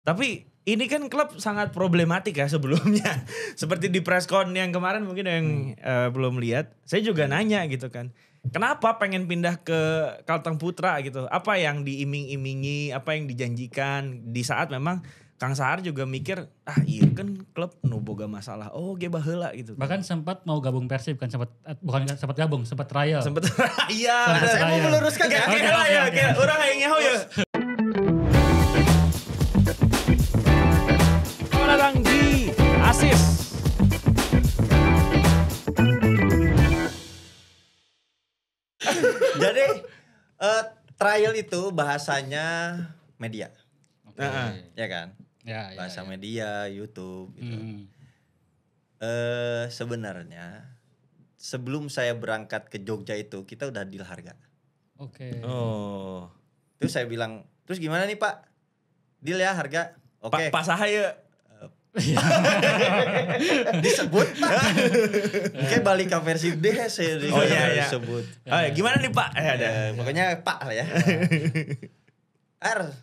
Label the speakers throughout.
Speaker 1: Tapi ini kan klub sangat problematik ya sebelumnya. Seperti di preskon yang kemarin mungkin yang belum lihat. Saya juga nanya gitu kan. Kenapa pengen pindah ke Kalteng Putra gitu? Apa yang diiming-imingi, apa yang dijanjikan di saat memang Kang Sahar juga mikir, iya kan klub nu boga masalah. Oh, ge baheula gitu.
Speaker 2: Bahkan sempat mau gabung Persib kan sempat gabung, sempat trial.
Speaker 1: Sempet iya.
Speaker 2: Saya
Speaker 1: Mau meluruskan ya. Kayak orang yang ngeho ya. Selamat datang di Asis.
Speaker 3: Jadi trial itu bahasanya media, ya kan?
Speaker 2: Ya,
Speaker 3: Bahasa media, YouTube gitu. Sebenarnya sebelum saya berangkat ke Jogja itu kita udah deal harga.
Speaker 2: Oke.
Speaker 1: Oh.
Speaker 3: Terus saya bilang, terus gimana nih Pak? Deal ya harga? Oke.
Speaker 1: Pak Sahaya.
Speaker 3: Disebut Pak. Oke, balik ke versi D saya disebut.
Speaker 1: Gimana nih Pak?
Speaker 3: Pokoknya Pak lah ya.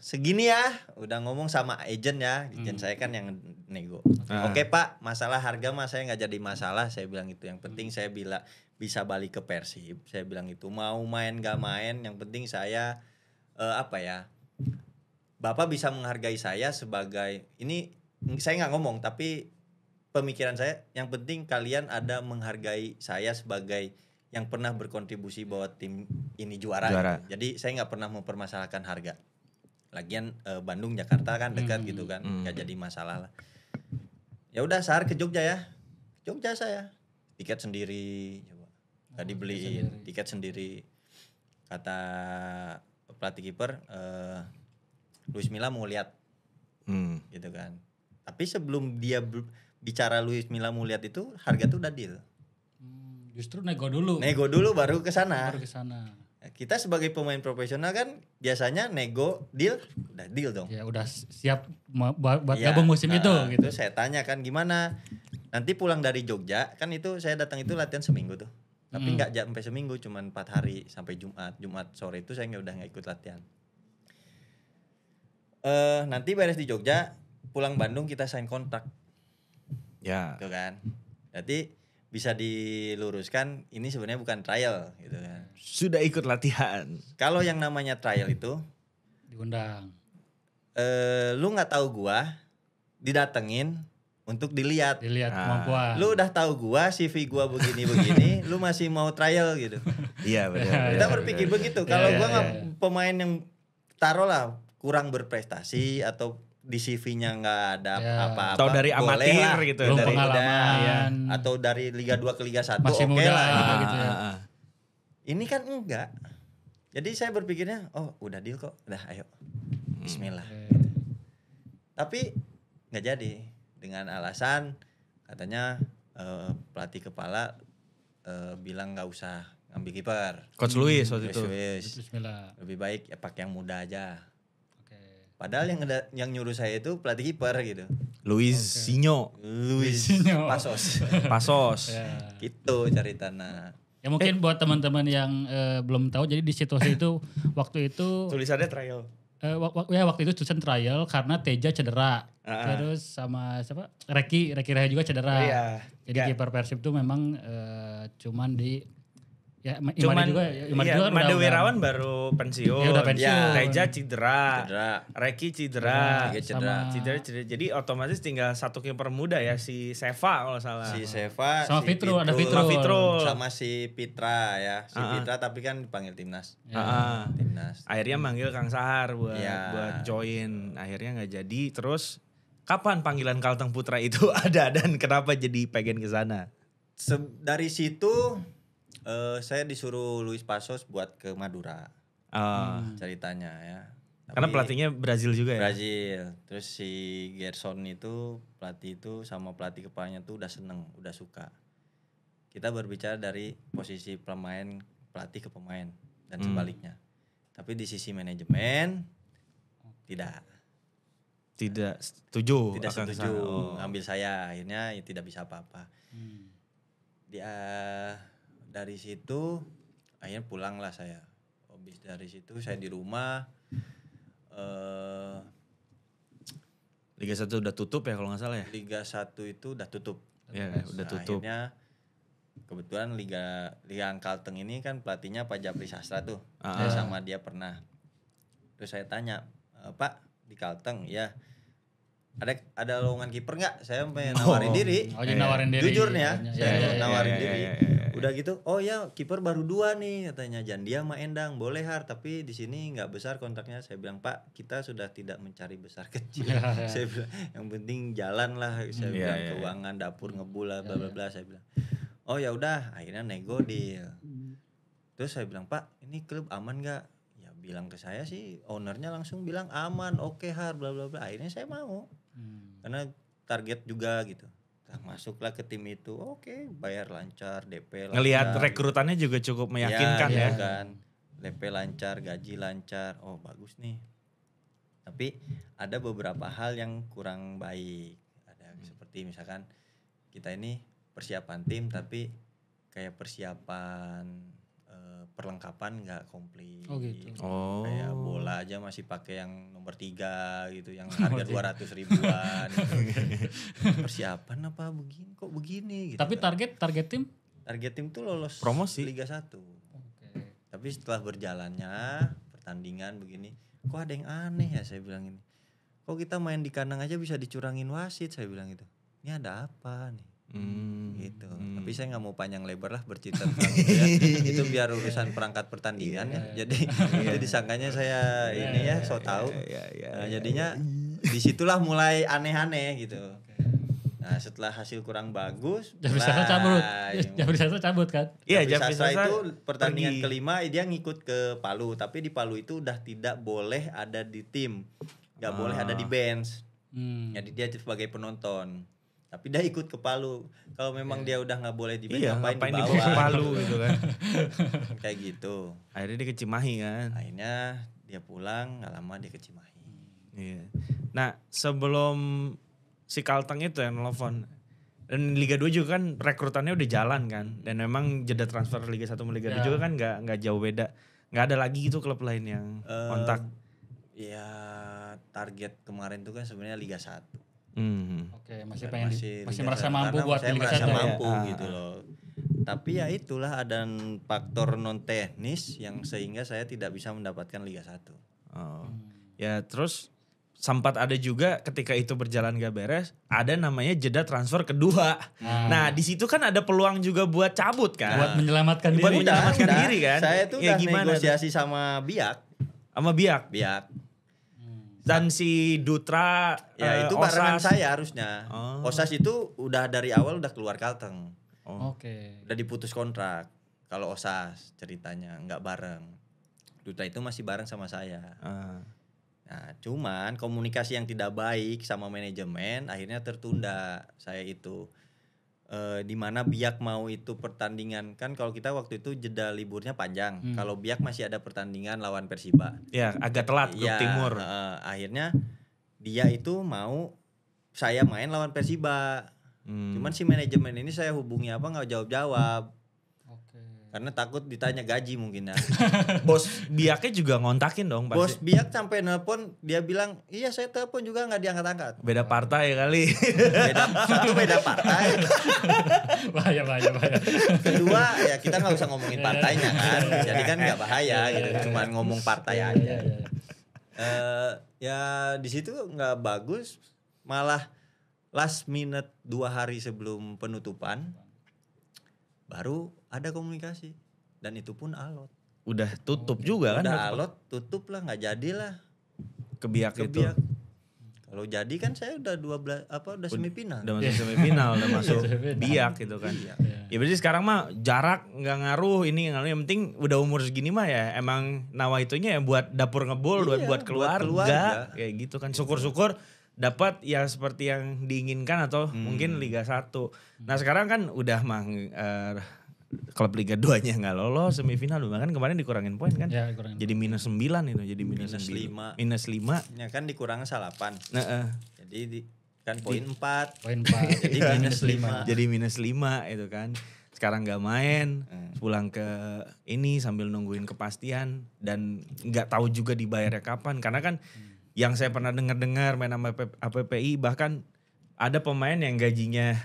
Speaker 3: Segini ya, udah ngomong sama agent ya, agent saya kan yang nego. Oke Pak, masalah harga mah saya nggak jadi masalah, saya bilang itu. Yang penting saya bilang bisa balik ke Persib, saya bilang itu. Mau main gak main, yang penting saya Bapak bisa menghargai saya sebagai ini. Saya nggak ngomong, tapi pemikiran saya, yang penting kalian ada menghargai saya sebagai yang pernah berkontribusi bahwa tim ini juara. Gitu. Jadi saya nggak pernah mempermasalahkan harga. Lagian Bandung Jakarta kan dekat gitu kan, nggak jadi masalah lah. Ya udah Sahar ke Jogja ya, Jogja saya tiket sendiri, coba nggak dibeliin, tiket sendiri. Kata pelatih kiper, Luis Milla mau lihat, gitu kan. Tapi sebelum dia bicara Luis Milla mau lihat itu, harga tuh udah deal.
Speaker 2: Justru nego dulu
Speaker 3: Baru ke sana. Kita sebagai pemain profesional kan biasanya nego deal, udah deal dong.
Speaker 2: Ya udah siap buat gabung musim itu gitu.
Speaker 3: Terus saya tanya kan gimana? Nanti pulang dari Jogja, kan itu saya datang itu latihan seminggu tuh. Tapi enggak sampai seminggu, cuman 4 hari sampai Jumat. Jumat sore itu saya udah enggak ikut latihan. Nanti beres di Jogja, pulang Bandung kita sign kontrak.
Speaker 1: Ya.
Speaker 3: Gitu kan. Jadi bisa diluruskan, ini sebenarnya bukan trial gitu kan.
Speaker 1: Sudah ikut latihan.
Speaker 3: Kalau yang namanya trial itu
Speaker 2: diundang.
Speaker 3: Lu nggak tahu gua, didatengin untuk dilihat
Speaker 2: kemampuan.
Speaker 3: Lu udah tahu gua, CV gua begini, lu masih mau trial gitu.
Speaker 1: Iya benar.
Speaker 3: Kita berpikir begitu. Kalau gua nggak pemain yang taruhlah kurang berprestasi atau di CV-nya nggak ada apa-apa.
Speaker 1: Atau dari amatir gitu,
Speaker 2: belum
Speaker 1: dari
Speaker 2: pengalaman.
Speaker 3: Atau dari Liga 2 ke Liga 1
Speaker 2: masih muda lah gitu ya.
Speaker 3: Ini kan enggak. Jadi saya berpikirnya, oh udah deal kok, udah ayo. Bismillah. Tapi nggak jadi, dengan alasan katanya pelatih kepala bilang nggak usah ngambil kiper.
Speaker 1: Coach Luis waktu itu.
Speaker 2: Bismillah.
Speaker 3: Lebih baik ya pakai yang muda aja. Padahal yang nyuruh saya itu pelatih kiper gitu.
Speaker 1: Luisinho Pasos.
Speaker 3: Gitu ceritanya.
Speaker 2: Ya mungkin buat teman-teman yang belum tahu, jadi di situasi itu waktu itu
Speaker 1: tulisannya trial.
Speaker 2: Waktu itu tulisan trial karena Teja cedera. Terus sama siapa? Reki Rahaya juga cedera. Jadi kiper Persib itu memang cuman di Imade
Speaker 1: Wirawan baru pensiun.
Speaker 2: Ya udah pensiun.
Speaker 1: Teja cedera. Reki cedera. Jadi otomatis tinggal satu kiper muda ya, si Seva kalau salah.
Speaker 3: Si Seva,
Speaker 2: sama
Speaker 3: si
Speaker 2: Fitrul, ada Fitrul.
Speaker 3: sama si Pitra ya. Si Pitra tapi kan dipanggil timnas.
Speaker 1: Timnas. Akhirnya manggil Kang Sahar buat join. Akhirnya nggak jadi. Terus kapan panggilan Kalteng Putra itu ada dan kenapa jadi pengen ke sana?
Speaker 3: Dari situ saya disuruh Luis Pasos buat ke Madura. Ceritanya ya.
Speaker 1: Karena pelatihnya Brazil juga ya?
Speaker 3: Brazil. Terus si Gerson itu, pelatih itu sama pelatih kepalanya tuh udah seneng, udah suka. Kita berbicara dari posisi pemain, pelatih ke pemain dan sebaliknya. Tapi di sisi manajemen tidak setuju. Ngambil saya, akhirnya ya tidak bisa apa-apa. Dari situ akhirnya pulang lah saya. Habis dari situ saya di rumah
Speaker 1: Liga 1 udah tutup ya kalau nggak salah ya?
Speaker 3: Liga 1 itu udah tutup.
Speaker 1: Ya, udah tutup.
Speaker 3: Akhirnya kebetulan Liga Kalteng ini kan pelatihnya Pak Japri Sastra tuh. Saya sama dia pernah. Terus saya tanya, Pak di Kalteng ya ada lowongan kiper nggak? Saya sampai nawarin diri.
Speaker 2: Oh, jadi nawarin diri.
Speaker 3: Jujur nih ya, saya nawarin diri.
Speaker 1: Ya.
Speaker 3: Udah gitu, oh ya kiper baru 2 nih katanya, Jandia sama Endang, boleh Har, tapi di sini nggak besar kontraknya. Saya bilang Pak, kita sudah tidak mencari besar kecil. Saya bilang yang penting jalan lah. Saya bilang keuangan dapur ngebul lah, bla bla bla. Saya bilang, oh ya udah, akhirnya nego deal. Terus saya bilang Pak, ini klub aman nggak? Ya bilang ke saya sih, ownernya langsung bilang aman, oke Har, bla bla bla. Akhirnya saya mau, karena target juga gitu. Nah, masuklah ke tim itu, oke, bayar lancar, DP lancar.
Speaker 1: Ngelihat rekrutannya juga cukup meyakinkan ya.
Speaker 3: Kan. DP lancar, gaji lancar, oh bagus nih. Tapi ada beberapa hal yang kurang baik. Ada seperti misalkan kita ini persiapan tim tapi kayak persiapan perlengkapan nggak komplit.
Speaker 2: Oh gitu.
Speaker 3: Kayak bola aja masih pakai yang nomor 3 gitu, yang harga 200 ribuan. Persiapan apa begini, kok begini gitu.
Speaker 2: Tapi
Speaker 3: kan.
Speaker 2: target tim?
Speaker 3: Target tim tuh lolos
Speaker 1: promosi
Speaker 3: Liga 1. Tapi setelah berjalannya pertandingan begini, kok ada yang aneh ya, saya bilang ini. Kok kita main di kandang aja bisa dicurangin wasit, saya bilang gitu. Ini ada apa nih? Gitu. Tapi saya nggak mau panjang lebar lah bercerita tentang itu ya. Itu biar urusan perangkat pertandingan ya. Jadi itu disangkanya saya ini ya so tahu. Nah, jadinya disitulah mulai aneh-aneh gitu. Nah setelah hasil kurang bagus,
Speaker 2: Japri Sastra cabut. Japri Sastra cabut kan?
Speaker 1: Iya,
Speaker 3: Japri Sastra itu pertandingan
Speaker 1: pergi.
Speaker 3: kelima dia ngikut ke Palu, tapi di Palu itu udah tidak boleh ada di tim, nggak boleh ada di bench. Jadi dia sebagai penonton. Tapi dia ikut ke Palu. Kalau memang dia udah nggak boleh di bench, ngapain
Speaker 1: dibawa
Speaker 3: dibawa
Speaker 1: ke Palu gitu kan.
Speaker 3: Kayak gitu.
Speaker 1: Akhirnya dia ke Cimahi kan.
Speaker 3: Akhirnya dia pulang, nggak lama dia ke Cimahi.
Speaker 1: Iya. Nah sebelum si Kalteng itu yang nelfon, dan Liga 2 juga kan rekrutannya udah jalan kan, dan memang jeda transfer Liga 1 sama Liga 2 juga kan nggak jauh beda, nggak ada lagi gitu klub lain yang kontak.
Speaker 3: Ya target kemarin tuh kan sebenarnya Liga 1.
Speaker 2: Oke, masih pengen masih
Speaker 3: Liga
Speaker 2: merasa
Speaker 3: 1,
Speaker 2: mampu
Speaker 3: karena
Speaker 2: buat
Speaker 3: saya
Speaker 2: Liga
Speaker 3: merasa
Speaker 2: 1
Speaker 3: mampu gitu loh. Tapi ya itulah ada faktor non teknis yang sehingga saya tidak bisa mendapatkan Liga 1.
Speaker 1: Ya terus sempat ada juga ketika itu berjalan gak beres, ada namanya jeda transfer kedua. Nah di situ kan ada peluang juga buat cabut kan.
Speaker 2: Buat menyelamatkan
Speaker 1: Buat
Speaker 2: diri.
Speaker 1: menyelamatkan diri kan.
Speaker 3: Saya tuh
Speaker 1: ya,
Speaker 3: udah
Speaker 1: gimana
Speaker 3: negosiasi sama Biak.
Speaker 1: sama Biak. Dan si Dutra
Speaker 3: Ya itu barengan saya harusnya.
Speaker 1: Oh.
Speaker 3: Osas itu udah dari awal udah keluar Kalteng.
Speaker 2: Oke.
Speaker 3: Udah diputus kontrak. Kalau Osas ceritanya nggak bareng. Dutra itu masih bareng sama saya. Nah, cuman komunikasi yang tidak baik sama manajemen akhirnya tertunda. Saya itu di mana Biak mau itu pertandingan, kan kalau kita waktu itu jeda liburnya panjang. Kalau Biak masih ada pertandingan lawan Persiba.
Speaker 1: Ya agak telat grup timur.
Speaker 3: Akhirnya dia itu mau saya main lawan Persiba. Cuman si manajemen ini saya hubungi apa nggak jawab-jawab. Karena takut ditanya gaji mungkin ya.
Speaker 1: Bos Biaknya juga ngontakin dong pasti.
Speaker 3: Bos Biak sampai nelpon, dia bilang, iya saya telepon juga nggak diangkat-angkat.
Speaker 1: Beda partai kali.
Speaker 3: Beda partai.
Speaker 2: Bahaya.
Speaker 3: Kedua ya kita nggak usah ngomongin partainya kan. Jadi kan nggak bahaya gitu. Cuman ngomong partai aja. Ya di situ nggak bagus. Malah last minute 2 hari sebelum penutupan baru ada komunikasi, dan itu pun alot.
Speaker 1: Udah tutup juga kan.
Speaker 3: Udah alot, tutup lah, nggak jadilah
Speaker 1: Ke Biak itu.
Speaker 3: Kalau jadi kan saya udah 12 udah semifinal.
Speaker 1: Udah masuk semifinal, udah masuk Biak gitu kan. Ya berarti sekarang mah jarak nggak ngaruh, ini ngaruh, yang penting udah umur segini mah ya emang nawaitunya ya buat dapur ngebul, buat keluarga. Kayak gitu kan. Syukur-syukur dapat ya seperti yang diinginkan atau mungkin Liga 1. Nah sekarang kan udah klub Liga 2-nya nggak lolos semifinal, bahkan kemarin dikurangin poin kan.
Speaker 2: Ya, dikurangin
Speaker 1: jadi -9 itu, jadi -5.
Speaker 3: Ya kan dikurangin 8. Jadi kan poin 4.
Speaker 2: Poin 4.
Speaker 3: Jadi -5.
Speaker 1: Jadi -5 itu kan. Sekarang nggak main, pulang ke ini sambil nungguin kepastian dan nggak tahu juga dibayarnya kapan, karena kan Yang saya pernah dengar main sama APPI, bahkan ada pemain yang gajinya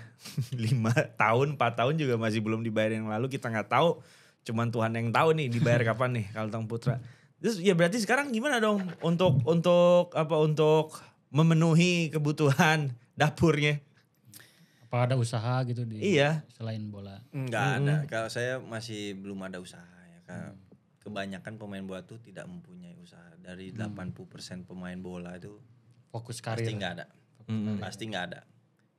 Speaker 1: 5 tahun, 4 tahun juga masih belum dibayar yang lalu, kita nggak tahu. Cuman Tuhan yang tahu nih dibayar kapan nih Kalteng Putra. Terus ya berarti sekarang gimana dong untuk memenuhi kebutuhan dapurnya?
Speaker 2: Apa ada usaha gitu
Speaker 1: Iya.
Speaker 2: selain bola?
Speaker 3: Enggak ada. Kalau saya masih belum ada usaha ya. Kebanyakan pemain bola tuh tidak mempunyai usaha. Dari 80% pemain bola itu
Speaker 2: Fokus karir.
Speaker 3: pasti nggak ada. Pasti nggak ada.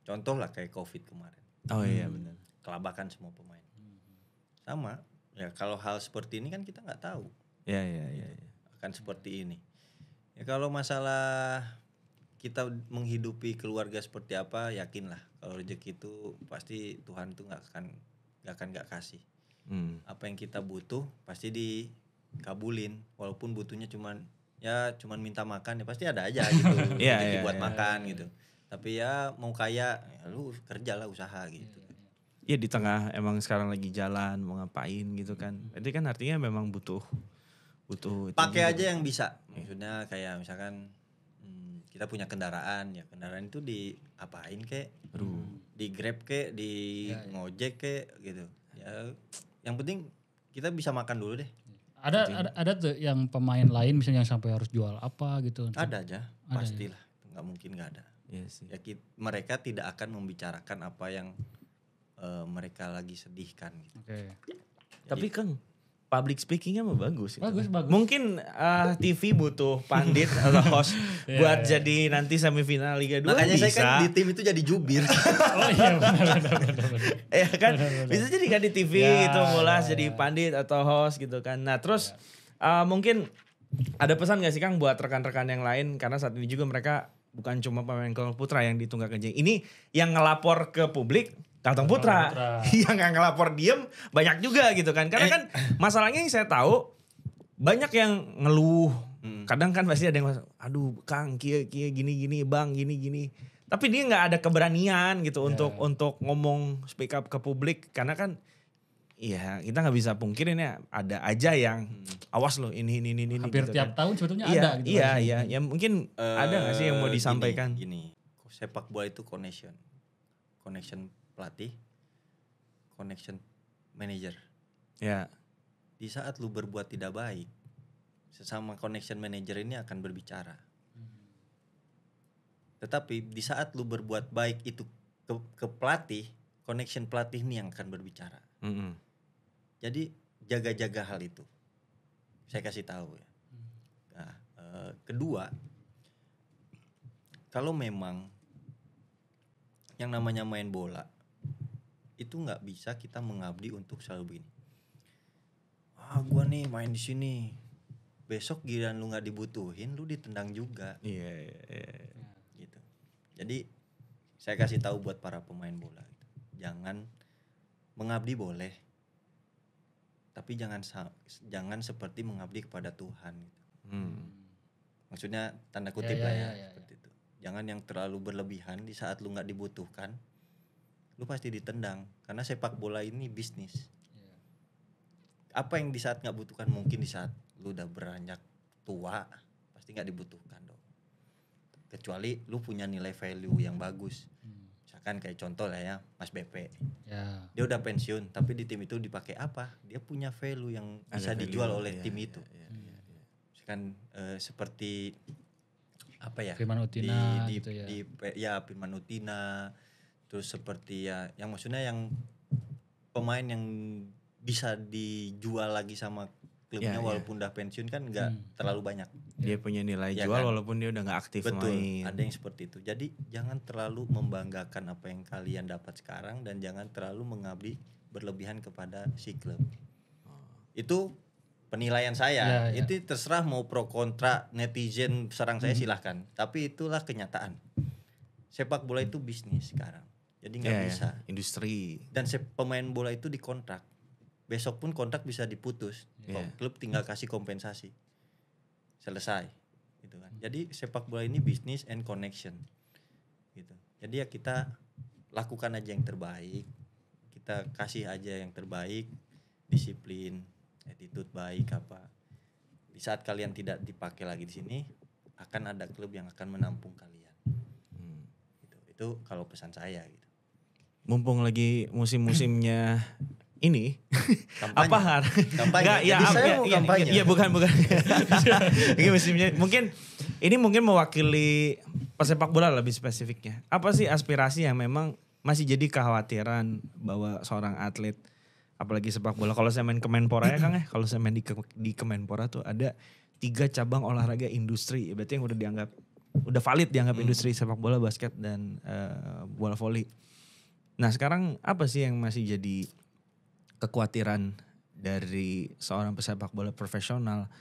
Speaker 3: Contoh lah kayak COVID kemarin.
Speaker 1: Oh iya benar.
Speaker 3: Kelabakan semua pemain. Sama. Ya kalau hal seperti ini kan kita nggak tahu.
Speaker 1: Iya.
Speaker 3: Akan seperti ini. Ya kalau masalah kita menghidupi keluarga seperti apa, yakinlah kalau rezeki itu pasti Tuhan tuh nggak akan kasih. Apa yang kita butuh pasti dikabulin, walaupun butuhnya cuman minta makan ya pasti ada aja gitu. Rezeki buat makan gitu. Tapi ya mau kaya ya lu kerjalah usaha gitu.
Speaker 1: Iya di tengah emang sekarang lagi jalan mau ngapain gitu kan. Itu kan artinya memang butuh
Speaker 3: pakai aja yang bisa. Maksudnya kayak misalkan kita punya kendaraan, ya kendaraan itu diapain kek? Di Grab kek, di Ngojek kek gitu. Ya yang penting kita bisa makan dulu deh.
Speaker 2: Ada tuh yang pemain lain misalnya yang sampai harus jual apa gitu.
Speaker 3: Ada aja, pastilah. Nggak mungkin nggak ada.
Speaker 1: Iya sih.
Speaker 3: Ya mereka tidak akan membicarakan apa yang mereka lagi sedihkan gitu.
Speaker 2: Oke.
Speaker 1: Tapi Kang, public speakingnya mah bagus.
Speaker 2: Bagus.
Speaker 1: Mungkin TV butuh pandit atau host buat jadi nanti semifinal Liga 2.
Speaker 3: Makanya
Speaker 1: bisa.
Speaker 3: saya kan di tim itu jadi jubir.
Speaker 2: Oh iya benar.
Speaker 1: Ya kan bisa jadi kan di TV gitu mulai jadi pandit atau host gitu kan. Nah terus mungkin ada pesan gak sih Kang buat rekan-rekan yang lain, karena saat ini juga mereka bukan cuma pemain Kalteng Putra yang ditunggak kencing. Ini yang ngelapor ke publik Kalteng Putra. Yang gak ngelapor diem banyak juga gitu kan. Karena kan masalahnya yang saya tahu banyak yang ngeluh. Kadang kan pasti ada yang aduh Kang kia gini bang gini. Tapi dia gak ada keberanian gitu untuk ngomong speak up ke publik. Karena kan iya kita gak bisa pungkirin ya ada aja yang awas loh ini
Speaker 2: Hampir
Speaker 1: gitu
Speaker 2: tiap
Speaker 1: kan.
Speaker 2: tahun sebetulnya ada gitu.
Speaker 1: Iya ya mungkin ada gak sih yang mau disampaikan?
Speaker 3: Gini, sepak bola itu connection pelatih, connection manager.
Speaker 1: Ya.
Speaker 3: Di saat lu berbuat tidak baik, sesama connection manager ini akan berbicara. Tetapi di saat lu berbuat baik itu ke pelatih, connection pelatih ini yang akan berbicara. Jadi jaga-jaga hal itu. Saya kasih tahu ya. Nah, kedua, kalau memang yang namanya main bola itu nggak bisa kita mengabdi untuk selalu begini. Gua nih main di sini, besok giliran lu nggak dibutuhin, lu ditendang juga.
Speaker 1: Iya.
Speaker 3: Gitu. Jadi saya kasih tahu buat para pemain bola, gitu. Jangan mengabdi boleh, tapi jangan seperti mengabdi kepada Tuhan. Gitu. Maksudnya tanda kutip seperti itu. Jangan yang terlalu berlebihan di saat lu nggak dibutuhkan. Lu pasti ditendang karena sepak bola ini bisnis. Apa yang di saat nggak butuhkan mungkin di saat lu udah beranjak tua pasti nggak dibutuhkan dong. Kecuali lu punya nilai value yang bagus. Misalkan kayak contoh lah ya Mas BP. Dia udah pensiun tapi di tim itu dipakai apa? Dia punya value yang bisa dijual oleh tim itu. Misalkan seperti apa ya?
Speaker 2: Firman Utina gitu ya.
Speaker 3: Firman Utina. Terus seperti ya yang maksudnya yang pemain yang bisa dijual lagi sama klubnya walaupun udah pensiun kan nggak terlalu banyak.
Speaker 1: Dia punya nilai jual kan? Walaupun dia udah nggak aktif main.
Speaker 3: Betul, ada yang seperti itu. Jadi jangan terlalu membanggakan apa yang kalian dapat sekarang dan jangan terlalu mengabdi berlebihan kepada si klub. Itu penilaian saya. Itu terserah mau pro kontra netizen serang saya silahkan. Tapi itulah kenyataan. Sepak bola itu bisnis sekarang. Jadi nggak bisa.
Speaker 1: Industri.
Speaker 3: Dan pemain bola itu dikontrak. Besok pun kontrak bisa diputus. Klub tinggal kasih kompensasi. Selesai. Gitu kan. Jadi sepak bola ini bisnis and connection. Gitu. Jadi ya kita lakukan aja yang terbaik. Kita kasih aja yang terbaik. Disiplin, attitude baik apa. Di saat kalian tidak dipakai lagi di sini, akan ada klub yang akan menampung kalian. Gitu. Itu kalau pesan saya gitu.
Speaker 1: Mumpung lagi musim-musimnya ini
Speaker 3: Kampanye. Kampanye.
Speaker 1: Enggak,
Speaker 3: Jadi saya mau kampanye.
Speaker 1: Iya, bukan. Ini musimnya mungkin mewakili pesepak bola lebih spesifiknya. Apa sih aspirasi yang memang masih jadi kekhawatiran bahwa seorang atlet, apalagi sepak bola, kalau saya main Kemenpora ya Kang ya, kalau saya main di Kemenpora tuh ada 3 cabang olahraga industri, berarti yang udah valid dianggap industri, sepak bola, basket, dan bola voli. Nah sekarang apa sih yang masih jadi kekhawatiran dari seorang pesepak bola profesional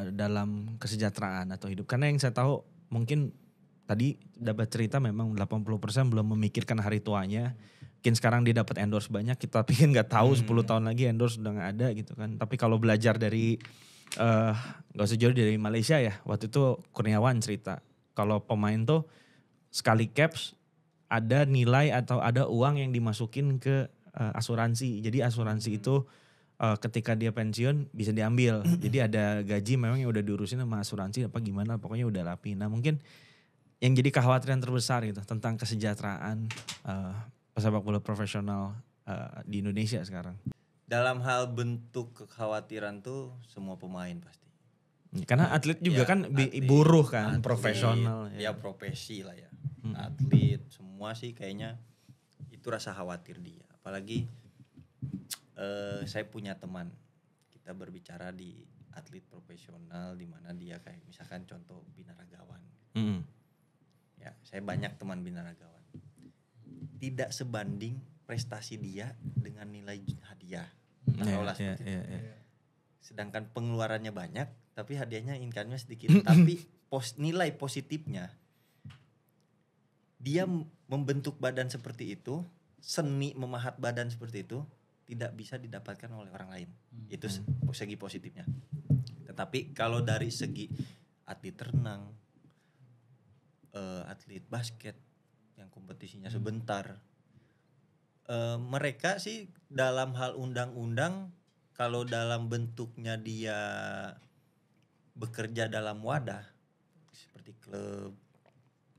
Speaker 1: dalam kesejahteraan atau hidup? Karena yang saya tahu mungkin tadi dapat cerita memang 80% belum memikirkan hari tuanya. Mungkin sekarang dia dapat endorse banyak, kita pikir nggak tahu 10 tahun lagi endorse udah nggak ada gitu kan. Tapi kalau belajar dari nggak usah jauh dari Malaysia ya, waktu itu Kurniawan cerita kalau pemain tuh sekali caps ada nilai atau ada uang yang dimasukin ke asuransi. Jadi asuransi itu ketika dia pensiun bisa diambil. Jadi ada gaji memang yang udah diurusin sama asuransi apa gimana, pokoknya udah rapi. Nah mungkin yang jadi kekhawatiran terbesar gitu tentang kesejahteraan pesepak bola profesional di Indonesia sekarang.
Speaker 3: Dalam hal bentuk kekhawatiran tuh semua pemain pasti.
Speaker 1: Karena atlet juga
Speaker 3: Ya,
Speaker 1: kan
Speaker 3: atlet,
Speaker 1: buruh kan,
Speaker 3: atlet,
Speaker 1: profesional.
Speaker 3: Ya profesi lah ya. Atlet semua sih kayaknya itu rasa khawatir dia. Apalagi saya punya teman, kita berbicara di atlet profesional di mana dia kayak misalkan contoh binaragawan. Ya, saya banyak teman binaragawan. Tidak sebanding prestasi dia dengan nilai hadiah. Taruhlah seperti itu. Sedangkan pengeluarannya banyak, tapi hadiahnya income-nya sedikit. Tapi nilai positifnya, dia membentuk badan seperti itu, seni memahat badan seperti itu, tidak bisa didapatkan oleh orang lain. Itu segi positifnya. Tetapi kalau dari segi atlet renang, atlet basket yang kompetisinya sebentar, mereka sih dalam hal undang-undang kalau dalam bentuknya dia bekerja dalam wadah seperti klub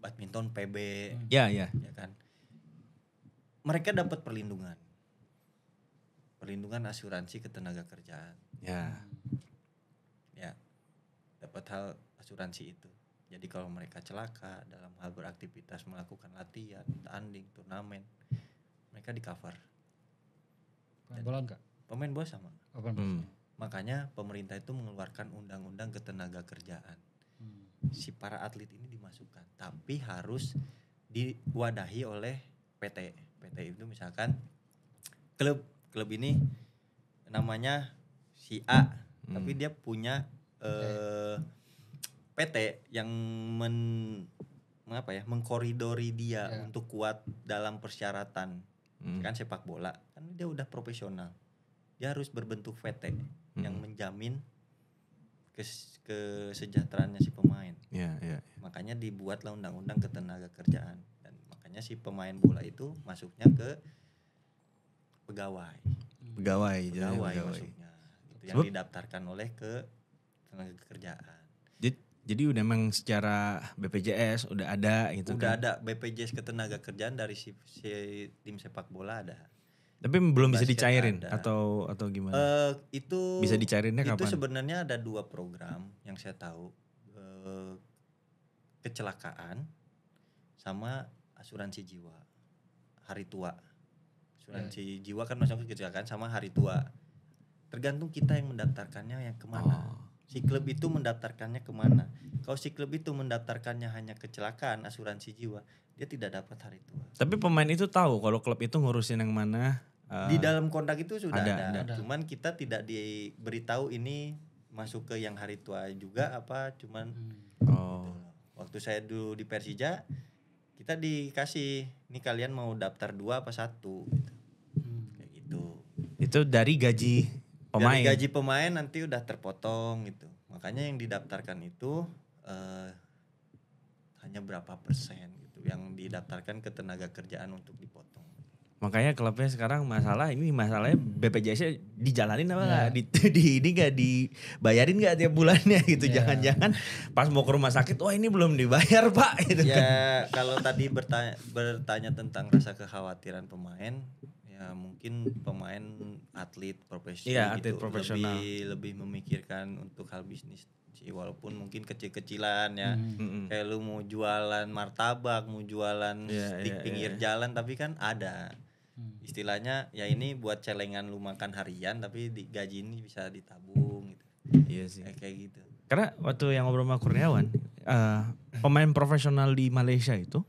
Speaker 3: badminton PB, ya kan, mereka dapat perlindungan asuransi ketenaga kerjaan, ya dapat hal asuransi itu. Jadi kalau mereka celaka dalam hal beraktivitas melakukan latihan, tanding, turnamen, mereka di cover.
Speaker 2: Pemain bola enggak?
Speaker 3: Pemain bola sama. Makanya pemerintah itu mengeluarkan undang-undang ketenaga kerjaan. Si para atlet ini dimasukkan, tapi harus diwadahi oleh PT. PT itu misalkan klub ini namanya si A, tapi dia punya PT yang mengkoridori dia untuk kuat dalam persyaratan. Kan sepak bola kan dia udah profesional, dia harus berbentuk PT yang menjamin kesejahteraannya si pemain. Makanya dibuatlah undang-undang ketenaga kerjaan, dan makanya si pemain bola itu masuknya ke pegawai masuknya gitu, yang didaftarkan oleh ke tenaga kerjaan.
Speaker 1: Jadi udah memang secara BPJS udah ada gitu
Speaker 3: udah
Speaker 1: kan.
Speaker 3: Ada BPJS ketenaga kerjaan dari si tim sepak bola ada.
Speaker 1: Tapi belum bisa
Speaker 3: Basket
Speaker 1: dicairin
Speaker 3: ada.
Speaker 1: atau gimana?
Speaker 3: Itu
Speaker 1: bisa dicairinnya kapan?
Speaker 3: Itu sebenarnya ada 2 program yang saya tahu. Kecelakaan sama asuransi jiwa. Hari tua. Asuransi jiwa kan masuk kecelakaan sama hari tua. Tergantung kita yang mendaftarkannya yang kemana. Si klub itu mendaftarkannya kemana. Kalau si klub itu mendaftarkannya hanya kecelakaan, asuransi jiwa, dia tidak dapat hari tua.
Speaker 1: Tapi pemain itu tahu kalau klub itu ngurusin yang mana.
Speaker 3: Di dalam kontrak itu sudah ada.
Speaker 2: Cuman
Speaker 3: kita tidak diberitahu ini masuk ke yang hari tua juga apa. Cuman waktu saya dulu di Persija, kita dikasih, ini kalian mau daftar 2 apa 1 gitu. Kayak gitu.
Speaker 1: Itu dari gaji pemain.
Speaker 3: Dari gaji pemain nanti udah terpotong gitu. Makanya yang didaftarkan itu hanya berapa persen gitu yang didaftarkan ke tenaga kerjaan untuk dipotong.
Speaker 1: Makanya klubnya sekarang masalahnya BPJS dijalanin apa nggak? Ini nggak dibayarin nggak tiap bulannya gitu? Jangan-jangan pas mau ke rumah sakit, wah ini belum dibayar Pak. Gitu
Speaker 3: ya kalau tadi bertanya tentang rasa kekhawatiran pemain, ya mungkin pemain atlet profesional
Speaker 1: atlet
Speaker 3: gitu
Speaker 1: profesional.
Speaker 3: lebih memikirkan untuk hal bisnis sih, walaupun mungkin kecil-kecilan ya. Kayak lu mau jualan martabak, mau jualan stik pinggir jalan, tapi kan ada istilahnya ya ini buat celengan lu makan harian, tapi gaji ini bisa ditabung gitu.
Speaker 1: Iya sih.
Speaker 3: Kayak gitu.
Speaker 1: Karena waktu yang ngobrol sama Kurniawan, pemain profesional di Malaysia itu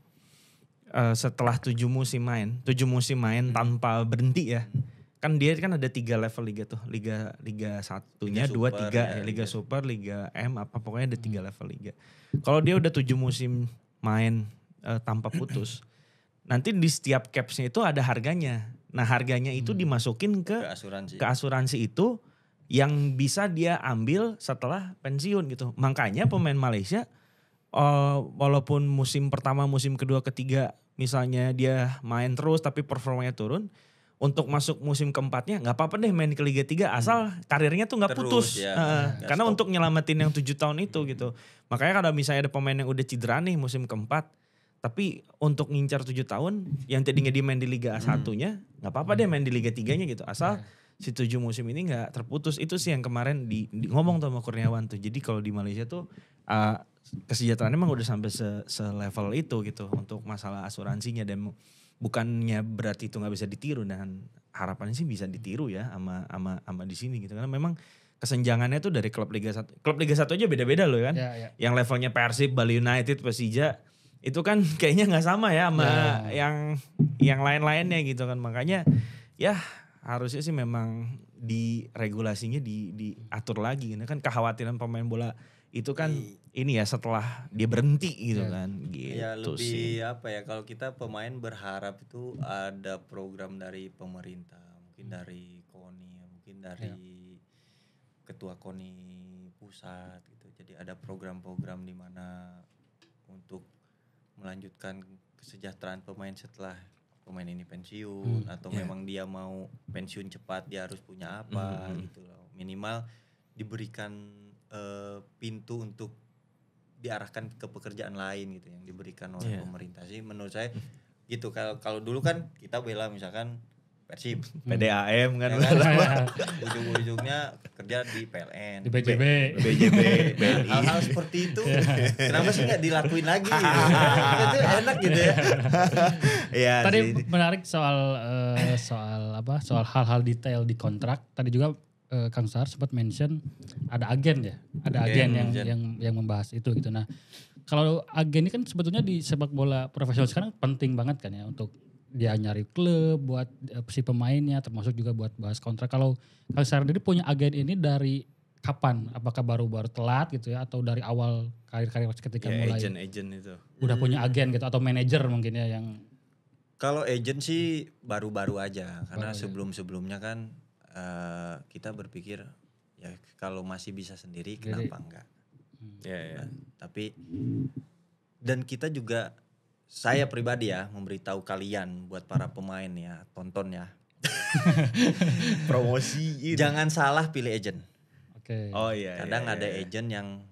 Speaker 1: setelah 7 musim main tanpa berhenti ya. Kan dia kan ada 3 level liga tuh. Liga 1-nya, 2, 3 Liga Super, Liga M, apa pokoknya ada 3 level liga. Kalau dia udah 7 musim main tanpa putus, nanti di setiap capsnya itu ada harganya. Nah harganya itu dimasukin ke asuransi itu yang bisa dia ambil setelah pensiun gitu. Makanya pemain Malaysia walaupun musim pertama, musim kedua, ketiga misalnya dia main terus tapi performanya turun, untuk masuk musim keempatnya nggak apa-apa deh main ke Liga 3 asal karirnya tuh nggak putus. Karena stop. Untuk nyelamatin yang 7 tahun itu gitu. Makanya kalau misalnya ada pemain yang udah cedera nih musim keempat, tapi untuk ngincar 7 tahun yang tadinya dia main di Liga 1-nya nggak apa-apa deh main di Liga 3-nya gitu. Asal si 7 musim ini nggak terputus. Itu sih yang kemarin ngomong tuh sama Kurniawan tuh. Jadi kalau di Malaysia tuh kesejahteraan emang udah sampai se-level itu gitu untuk masalah asuransinya, dan bukannya berarti itu nggak bisa ditiru, dan harapannya sih bisa ditiru ya sama di sini gitu. Karena memang kesenjangannya tuh dari klub Liga 1. Klub Liga 1 aja beda-beda loh kan. Yang levelnya Persib, Bali United, Persija itu kan kayaknya nggak sama ya sama yang lain-lainnya gitu kan. Makanya ya harusnya sih memang di regulasinya diatur lagi. Ini kan kekhawatiran pemain bola itu kan ini ya setelah dia berhenti gitu kan. Gitu
Speaker 3: ya lebih
Speaker 1: sih.
Speaker 3: apa ya, kalau kita pemain berharap itu ada program dari pemerintah, mungkin dari KONI, mungkin dari ketua KONI pusat gitu. Jadi ada program-program di mana untuk melanjutkan kesejahteraan pemain setelah pemain ini pensiun, atau memang dia mau pensiun cepat dia harus punya apa gitu loh. Minimal diberikan pintu untuk diarahkan ke pekerjaan lain gitu yang diberikan oleh pemerintah sih menurut saya gitu. Kalau dulu kan kita bela misalkan Persib,
Speaker 1: PDAM kan,
Speaker 3: ujung-ujungnya kerja di PLN,
Speaker 2: di BJB,
Speaker 3: hal-hal seperti itu kenapa sih nggak dilakuin lagi gitu? Itu enak gitu ya.
Speaker 2: Tadi menarik soal hal-hal detail di kontrak. Tadi juga Kang Sahar sempat mention ada agen yang membahas itu gitu. Nah, kalau agen ini kan sebetulnya di sepak bola profesional sekarang penting banget kan ya, untuk dia nyari klub buat si pemainnya, termasuk juga buat bahas kontrak. Kalau Kang Sahar sendiri punya agen ini dari kapan? Apakah baru-baru telat gitu ya, atau dari awal karir ketika mulai?
Speaker 1: Agent itu.
Speaker 2: Udah punya agen gitu atau manajer mungkin ya yang.
Speaker 3: Kalau agent sih baru-baru aja, karena sebelum-sebelumnya kan kita berpikir ya kalau masih bisa sendiri kenapa enggak. Tapi dan kita juga, saya pribadi ya memberitahu kalian buat para pemain ya, tonton ya.
Speaker 1: Promosi.
Speaker 3: Jangan salah pilih agent.
Speaker 2: Oke.
Speaker 3: Kadang ada agent yang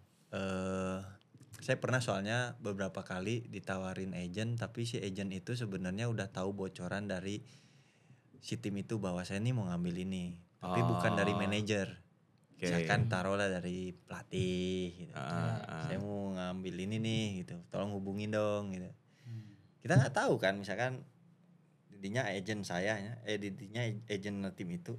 Speaker 3: saya pernah soalnya beberapa kali ditawarin agent, tapi si agent itu sebenarnya udah tahu bocoran dari si tim itu bahwa saya nih mau ngambil ini, tapi bukan dari manajer. Misalkan taruhlah dari pelatih gitu. Saya mau ngambil ini nih gitu, tolong hubungin dong gitu. Kita nggak tahu kan, misalkan didinya agent saya ya, didinya agent tim itu,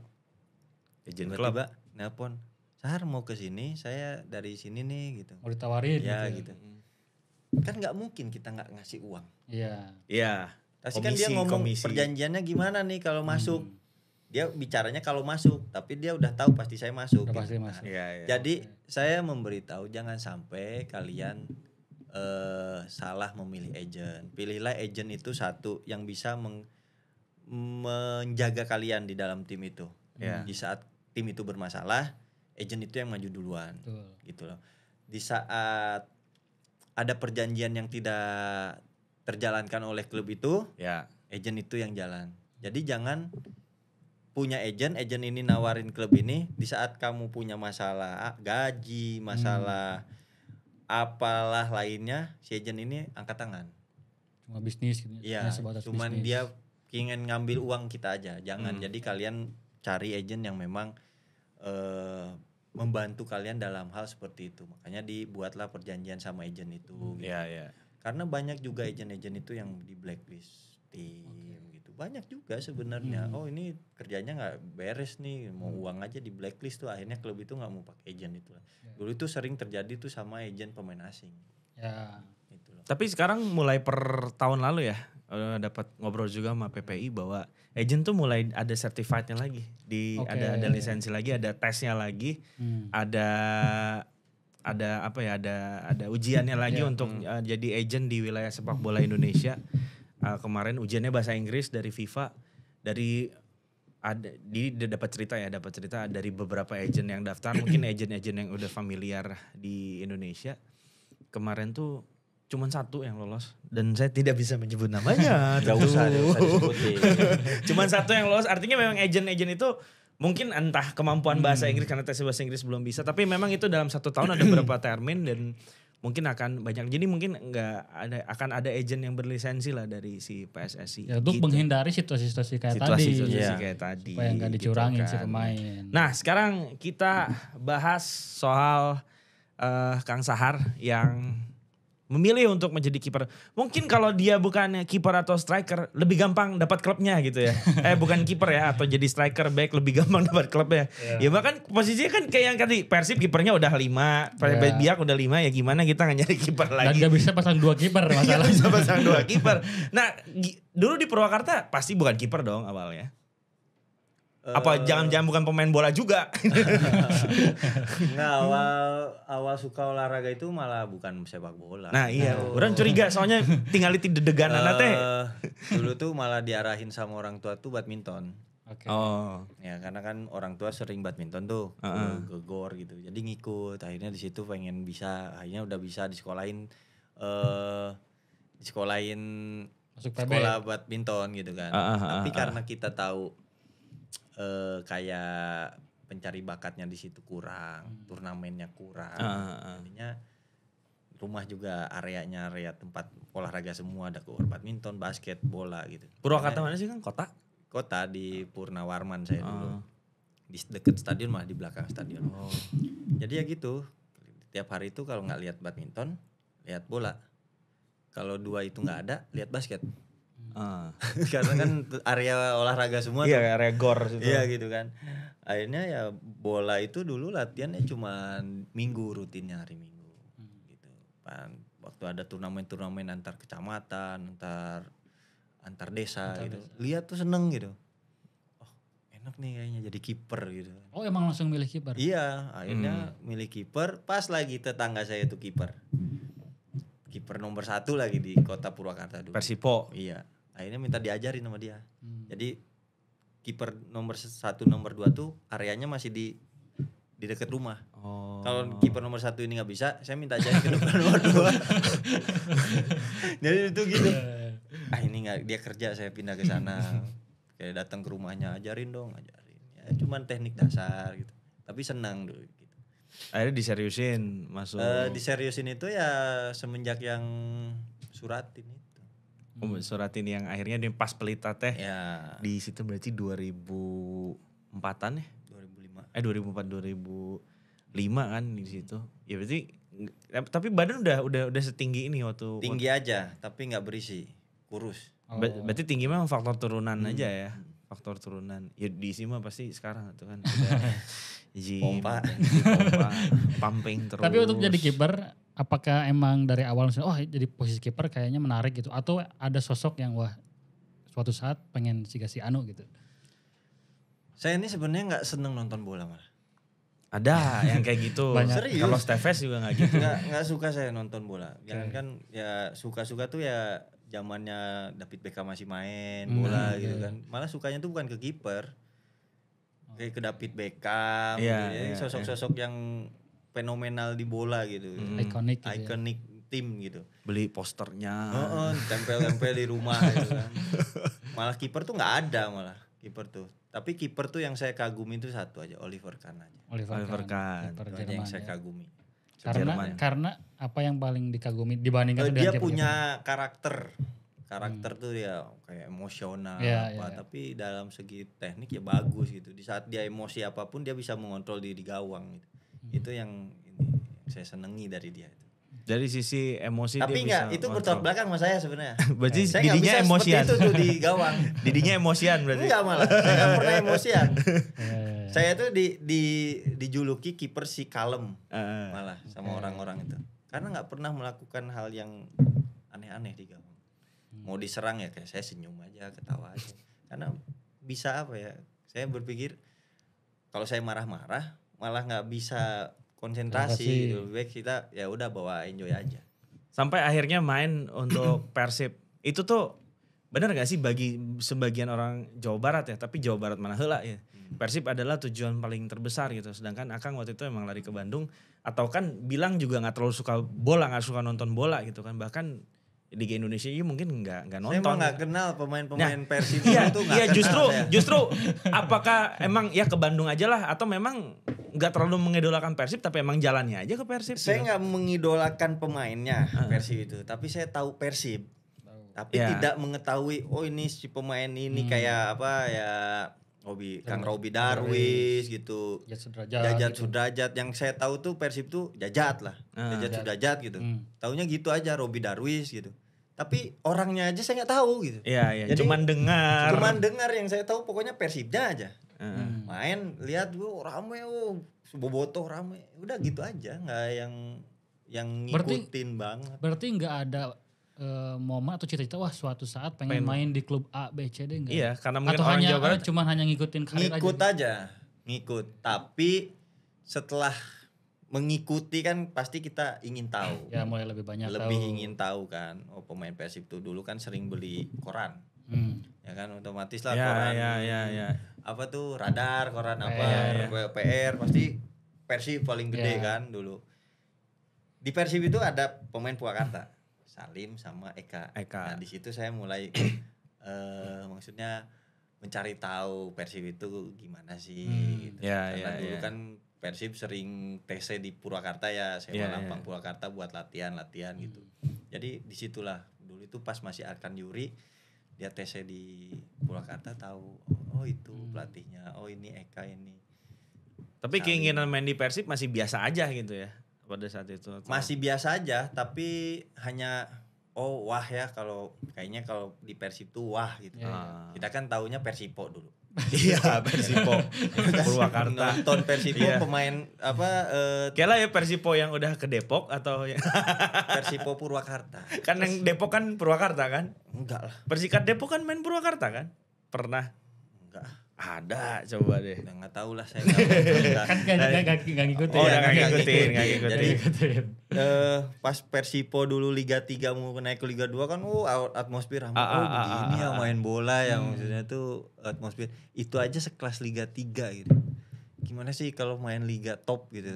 Speaker 3: agent tiba-tiba nelpon, Sahar mau ke sini, saya dari sini nih gitu.
Speaker 2: Mau ditawarin
Speaker 3: gitu. Kan nggak mungkin kita nggak ngasih uang.
Speaker 2: Iya.
Speaker 3: Pasti kan dia ngomong perjanjiannya gimana nih kalau masuk. Dia bicaranya kalau masuk, tapi dia udah tahu pasti saya masuk.
Speaker 2: Pasti masuk.
Speaker 3: Jadi saya memberitahu jangan sampai kalian salah memilih agent. Pilihlah agent itu satu yang bisa menjaga kalian di dalam tim itu. Di saat tim itu bermasalah, agent itu yang maju duluan. Gitu loh. Di saat ada perjanjian yang tidak terjalankan oleh klub itu, agent itu yang jalan. Jadi jangan punya agent ini nawarin klub ini di saat kamu punya masalah gaji, masalah apalah lainnya, si agent ini angkat tangan.
Speaker 2: Cuma bisnis gitu.
Speaker 3: Iya, cuman bisnis. Dia ingin ngambil uang kita aja. Jangan. Jadi kalian cari agent yang memang membantu kalian dalam hal seperti itu. Makanya dibuatlah perjanjian sama agent itu. Gitu.
Speaker 1: Iya. Karena
Speaker 3: banyak juga agent-agent itu yang di blacklist gitu. Banyak juga sebenarnya. Oh ini kerjanya nggak beres nih, mau uang aja di blacklist tuh. Akhirnya klub itu nggak mau pakai agent itu. Dulu itu sering terjadi tuh sama agent pemain asing.
Speaker 2: Ya.
Speaker 3: Gitu loh.
Speaker 1: Tapi sekarang mulai per tahun lalu ya, dapat ngobrol juga sama PPI bahwa agent tuh mulai ada certified-nya lagi. Ada lisensi lagi, ada tesnya lagi, ada ujiannya lagi untuk jadi agent di wilayah sepak bola Indonesia. Kemarin ujiannya bahasa Inggris dari FIFA, dapat cerita dari beberapa agent yang daftar, mungkin agent-agent yang udah familiar di Indonesia. Kemarin tuh cuman 1 yang lolos dan saya tidak bisa menyebut namanya.
Speaker 3: Gak usah disebutin.
Speaker 1: Cuman 1 yang lolos, artinya memang agent-agent itu mungkin entah kemampuan bahasa Inggris karena tes bahasa Inggris belum bisa, tapi memang itu dalam 1 tahun ada beberapa termin dan mungkin akan banyak. Jadi mungkin akan ada agent yang berlisensi lah dari si PSSI.
Speaker 2: Ya, untuk menghindari situasi-situasi kayak tadi.
Speaker 1: Kayak tadi.
Speaker 2: Supaya nggak dicurangin
Speaker 1: gitu kan
Speaker 2: si pemain.
Speaker 1: Nah sekarang kita bahas soal Kang Sahar yang memilih untuk menjadi kiper. Mungkin kalau dia bukan kiper atau striker lebih gampang dapat klubnya gitu ya. Bukan kiper ya, atau jadi striker back lebih gampang dapat klubnya. Ya bahkan posisinya kan kayak yang tadi Persib kipernya udah 5, Biak udah 5, ya gimana kita nggak nyari kiper lagi.
Speaker 2: Dan gak bisa pasang 2 kiper masalah.
Speaker 1: Gak bisa pasang 2 kiper. Nah, dulu di Purwakarta pasti bukan kiper dong awalnya. Apa jangan-jangan bukan pemain bola juga?
Speaker 3: Nggak, awal suka olahraga itu malah bukan sepak bola.
Speaker 1: Nah iya, orang curiga soalnya tinggal di degan teh.
Speaker 3: Dulu tuh malah diarahin sama orang tua tuh badminton.
Speaker 2: Okay.
Speaker 1: Oh.
Speaker 3: Ya karena kan orang tua sering badminton tuh, ke gor gitu. Jadi ngikut, akhirnya di situ pengen bisa, akhirnya udah bisa disekolahin
Speaker 2: masuk
Speaker 3: sekolah badminton gitu kan. Tapi karena kita tahu kayak pencari bakatnya di situ kurang, turnamennya kurang, jadinya rumah juga area tempat olahraga semua, ada gor badminton, basket, bola gitu.
Speaker 1: Purwakarta mana sih kan kota
Speaker 3: di Purnawarman saya dulu, di dekat stadion malah di belakang stadion. Jadi ya gitu, tiap hari itu kalau nggak lihat badminton, lihat bola. Kalau 2 itu nggak ada, lihat basket. Karena kan area olahraga semua.
Speaker 1: Iya, area gor gitu.
Speaker 3: Iya gitu kan. Akhirnya ya bola itu dulu latihannya cuma rutinnya hari Minggu gitu. Waktu ada turnamen antar kecamatan, antar desa gitu. Lihat tuh seneng gitu. Oh, enak nih kayaknya jadi kiper gitu.
Speaker 2: Oh, emang langsung milih kiper?
Speaker 3: Iya, akhirnya milih kiper. Pas lagi tetangga saya tuh kiper nomor 1 lagi di kota Purwakarta dulu.
Speaker 1: Persipo.
Speaker 3: Iya. Akhirnya minta diajarin sama dia. Jadi kiper nomor 1, nomor 2 tuh areanya masih di dekat rumah. Kalau kiper nomor 1 ini nggak bisa, saya minta ajarin ke depan nomor 2. Jadi itu gitu. Ini nggak, dia kerja, saya pindah ke sana. Kayak datang ke rumahnya, ajarin. Ya cuman teknik dasar gitu. Tapi senang dulu gitu.
Speaker 1: Akhirnya diseriusin masuk.
Speaker 3: Diseriusin itu ya semenjak yang Suratin itu.
Speaker 1: Suratin yang akhirnya di pas Pelita teh.
Speaker 3: Ya.
Speaker 1: Di situ berarti 2004-an ya? 2004 2005 kan di situ. Ya berarti tapi badan udah setinggi ini waktu.
Speaker 3: Tinggi aja, tapi nggak berisi, kurus.
Speaker 1: Berarti tinggi memang faktor turunan aja ya. Faktor turunan. Ya diisi mah pasti sekarang itu kan.
Speaker 3: Pompa,
Speaker 1: pumping terus.
Speaker 2: Tapi untuk jadi kiper, apakah emang dari awal jadi posisi kiper kayaknya menarik gitu, atau ada sosok yang suatu saat pengen si anu gitu?
Speaker 3: Saya ini sebenarnya nggak seneng nonton bola malah.
Speaker 1: Ada yang kayak gitu.
Speaker 3: Serius.
Speaker 1: Kalau Steves juga nggak gitu.
Speaker 3: Nggak suka saya nonton bola. Jangan kan ya suka-suka tuh ya zamannya David Beckham masih main bola gitu kan. Malah sukanya tuh bukan ke kiper. Kayak ke David Beckham, sosok-sosok yang fenomenal di bola gitu,
Speaker 2: ikonik
Speaker 3: tim gitu.
Speaker 1: Beli posternya,
Speaker 3: tempel-tempel di rumah gitu kan. Malah kiper tuh nggak ada malah kiper tuh. Tapi kiper tuh yang saya kagumi itu satu aja, Oliver Kahn aja.
Speaker 1: Oliver Kahn.
Speaker 3: Itu aja yang saya kagumi.
Speaker 2: Karena apa yang paling dikagumi dibandingkan
Speaker 3: dia punya karakter tuh ya kayak emosional tapi dalam segi teknik ya bagus gitu. Di saat dia emosi apapun dia bisa mengontrol diri gawang gitu. Itu yang saya senengi dari dia itu.
Speaker 1: Dari sisi emosi
Speaker 3: tapi
Speaker 1: dia
Speaker 3: enggak, itu bertolak belakang sama saya sebenarnya.
Speaker 1: Berarti
Speaker 3: saya
Speaker 1: didinya emosian.
Speaker 3: Itu tuh di gawang.
Speaker 1: Didinya emosian berarti.
Speaker 3: Enggak malah, saya enggak pernah emosian. Saya tuh dijuluki kiper si kalem malah sama orang-orang itu. Karena enggak pernah melakukan hal yang aneh-aneh di gawang. Mau diserang ya kayak saya senyum aja, ketawa aja. Karena bisa apa ya? Saya berpikir kalau saya marah-marah malah enggak bisa konsentrasi. Lebih baik kita ya udah bawa enjoy aja.
Speaker 1: Sampai akhirnya main untuk Persib. Itu tuh benar gak sih bagi sebagian orang Jawa Barat ya, tapi Jawa Barat mana heula ya. Persib adalah tujuan paling terbesar gitu. Sedangkan Akang waktu itu emang lari ke Bandung, atau kan bilang juga gak terlalu suka bola, gak suka nonton bola gitu kan. Bahkan Liga Indonesia ini mungkin nggak nonton.
Speaker 3: Saya emang nggak kenal pemain-pemain Persib
Speaker 1: iya,
Speaker 3: itu nggak.
Speaker 1: Iya justru apakah emang ya ke Bandung aja lah atau memang nggak terlalu mengidolakan Persib tapi emang jalannya aja ke Persib.
Speaker 3: Saya nggak mengidolakan pemainnya Persib itu, tapi saya tahu Persib. Tapi tidak mengetahui ini si pemain ini kayak apa ya. Kang Robi Darwis gitu. Jajat Sudrajat. Yang saya tahu tuh Persib tuh Jajat lah. Jajat Sudrajat gitu. Taunya gitu aja Robi Darwis gitu. Tapi orangnya aja saya nggak tahu gitu.
Speaker 1: Iya. Cuman dengar
Speaker 3: yang saya tahu pokoknya Persibnya aja. Main lihat rame Bobotoh rame. Udah gitu aja, nggak yang ngikutin banget.
Speaker 2: Berarti nggak ada momen atau cita-cita suatu saat pengen main di klub A, B, C, D enggak?
Speaker 1: Iya, karena mungkin
Speaker 2: atau
Speaker 1: orang
Speaker 2: hanya
Speaker 1: Jawa Barat
Speaker 2: cuman hanya ngikutin karir
Speaker 3: ngikut. Tapi setelah mengikuti kan pasti kita ingin tahu.
Speaker 2: Ya mulai lebih banyak
Speaker 3: ingin tahu kan. Pemain Persib tuh dulu kan sering beli koran. Ya kan otomatis lah koran.
Speaker 1: Ya.
Speaker 3: Apa tuh Radar, koran PR pasti Persib paling gede kan dulu. Di Persib itu ada pemain Purwakarta. Salim sama Eka. Nah, di situ saya mulai maksudnya mencari tahu Persib itu gimana sih gitu. Karena dulu kan Persib sering TC di Purwakarta ya, sewa lapang Purwakarta buat latihan gitu. Jadi disitulah dulu itu pas masih Arkan Yuri dia TC di Purwakarta tahu itu pelatihnya, ini Eka ini.
Speaker 1: Tapi keinginan main di Persib masih biasa aja gitu ya pada saat itu.
Speaker 3: Masih biasa aja, tapi hanya wah ya kalau di Persib tuh wah gitu. Kita kan taunya Persipo dulu.
Speaker 1: Iya, Persipo. Purwakarta.
Speaker 3: Nonton Persipo pemain
Speaker 1: kira ya Persipo yang udah ke Depok atau
Speaker 3: Persipo Purwakarta.
Speaker 1: Kan yang Depok kan Purwakarta kan?
Speaker 3: Enggak lah.
Speaker 1: Persikat Depok kan main Purwakarta kan? Pernah?
Speaker 3: Enggak.
Speaker 1: Ada, coba deh.
Speaker 3: Nggak tahu lah saya.
Speaker 2: Kan nggak ngikutin.
Speaker 1: Nggak ngikutin.
Speaker 3: Jadi pas Persipo dulu Liga 3 mau naik ke Liga 2 kan atmosfer begini ya main bola yang maksudnya tuh atmosfer itu aja sekelas Liga 3 gitu. Gimana sih kalau main liga top gitu,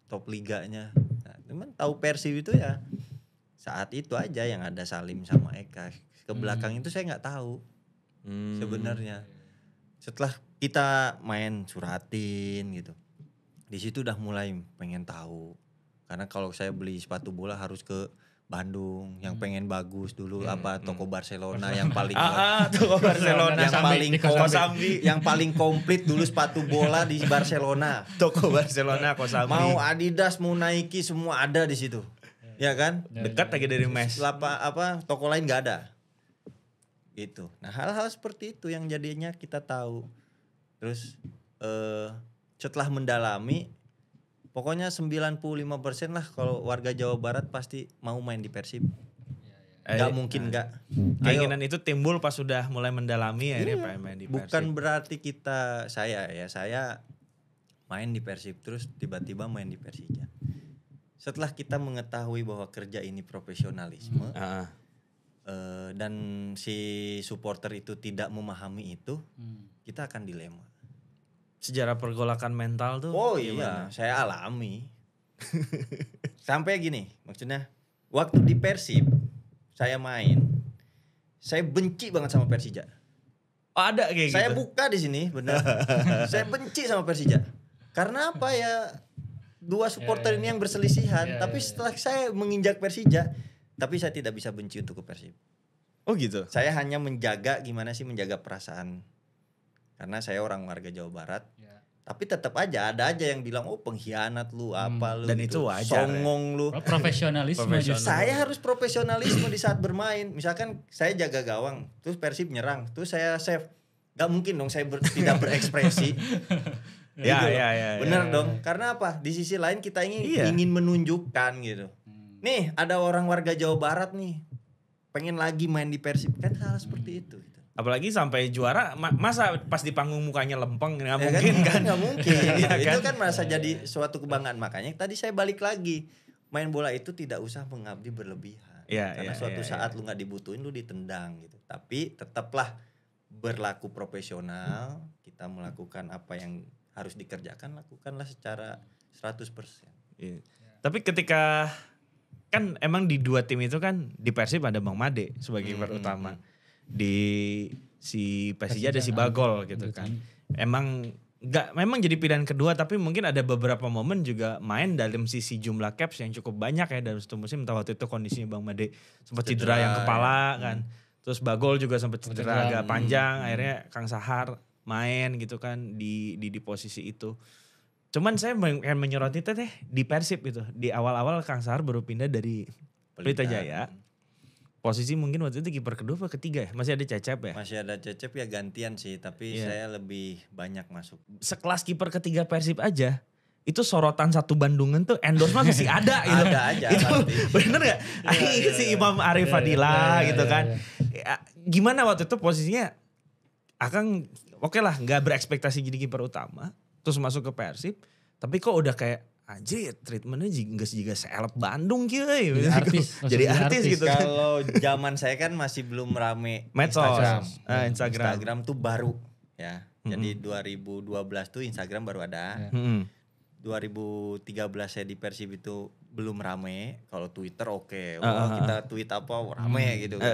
Speaker 3: top liganya. Nah, cuman tahu Persib itu ya saat itu aja yang ada Salim sama Eka. Ke belakang itu saya nggak tahu sebenarnya. Setelah kita main Suratin gitu, di situ udah mulai pengen tahu. Karena kalau saya beli sepatu bola harus ke Bandung, yang pengen bagus dulu toko Barcelona yang paling
Speaker 1: toko Barcelona
Speaker 3: yang paling komplit dulu sepatu bola di Barcelona.
Speaker 1: Toko Barcelona Kosambi.
Speaker 3: Mau Adidas, mau Nike semua ada di situ. Ya kan?
Speaker 1: Dekat lagi dari mes.
Speaker 3: Toko lain nggak ada. Gitu. Nah, hal-hal seperti itu yang jadinya kita tahu. Terus setelah mendalami pokoknya 95% lah kalau warga Jawa Barat pasti mau main di Persib. Gak mungkin enggak.
Speaker 1: Keinginan itu timbul pas sudah mulai mendalami akhirnya main di Persib.
Speaker 3: Bukan berarti saya main di Persib terus tiba-tiba main di Persija. Setelah kita mengetahui bahwa kerja ini profesionalisme dan si supporter itu tidak memahami itu, kita akan dilema.
Speaker 1: Sejarah pergolakan mental tuh
Speaker 3: gimana? Saya alami. Sampai gini, maksudnya waktu di Persib saya main, saya benci banget sama Persija.
Speaker 1: Oh, ada kayak
Speaker 3: Saya
Speaker 1: gitu.
Speaker 3: buka di sini, benar. Saya benci sama Persija. Karena apa ya? Dua supporter ini yang berselisihan. Tapi setelah saya menginjak Persija, tapi saya tidak bisa benci untuk ke Persib.
Speaker 1: Oh gitu.
Speaker 3: Saya hanya menjaga menjaga perasaan. Karena saya orang warga Jawa Barat. Tapi tetap aja ada aja yang bilang pengkhianat lu apa lu.
Speaker 1: Dan itu wajar.
Speaker 3: Songong lu.
Speaker 2: Profesionalisme.
Speaker 3: Saya harus profesionalisme di saat bermain. Misalkan saya jaga gawang, terus Persib nyerang, terus saya save. Gak mungkin dong saya tidak berekspresi.
Speaker 1: Ya.
Speaker 3: Bener dong. Karena apa? Di sisi lain kita ingin menunjukkan gitu. Nih ada orang warga Jawa Barat nih pengen lagi main di Persib, kan hal seperti itu.
Speaker 1: Apalagi sampai juara, masa pas di panggung mukanya lempeng, nggak
Speaker 3: Ya
Speaker 1: mungkin kan?
Speaker 3: Nggak mungkin. Gitu.
Speaker 1: Ya
Speaker 3: Itu
Speaker 1: kan?
Speaker 3: kan merasa jadi suatu kebanggaan. Makanya tadi saya balik lagi, main bola itu tidak usah mengabdi berlebihan. Karena suatu saat lu nggak dibutuhin, lu ditendang gitu. Tapi tetaplah berlaku profesional. Kita melakukan apa yang harus dikerjakan, lakukanlah secara 100%.
Speaker 1: Iya. Tapi ketika kan emang di dua tim itu kan di Persib ada Bang Made sebagai kiper utama. Di si Persija ada si Bagol gitu kan. Memang jadi pilihan kedua, tapi mungkin ada beberapa momen juga main dalam sisi jumlah caps yang cukup banyak ya dalam satu musim. Entah waktu itu kondisinya Bang Made sempat cedera yang kepala kan. Terus Bagol juga sempat cedera agak panjang, akhirnya Kang Sahar main gitu kan di posisi itu. Cuman saya pengen menyoroti teh di Persib gitu. Di awal-awal Kang Sahar baru pindah dari Pelita Jaya. Posisi mungkin waktu itu kiper kedua atau ketiga ya? Masih ada Cecep ya?
Speaker 3: Masih ada Cecep ya, gantian sih, tapi saya lebih banyak masuk.
Speaker 1: Sekelas kiper ketiga Persib aja, itu sorotan satu Bandungan tuh endorsement masih ada gitu.
Speaker 3: Ada aja.
Speaker 1: Itu bener gak? Si Imam Arif Fadila gitu kan. Ya, gimana waktu itu posisinya? Akang oke lah gak berekspektasi jadi kiper utama. Terus masuk ke Persib. Tapi kok udah kayak anjir treatmentnya juga seleb Bandung gitu. Jadi artis gitu kan.
Speaker 3: Kalau zaman saya kan masih belum rame
Speaker 1: Medsos.
Speaker 3: Instagram tuh baru ya. Jadi 2012 tuh Instagram baru ada. 2013 saya di Persib itu belum rame. Kalau Twitter oke. Kita tweet apa rame gitu kan.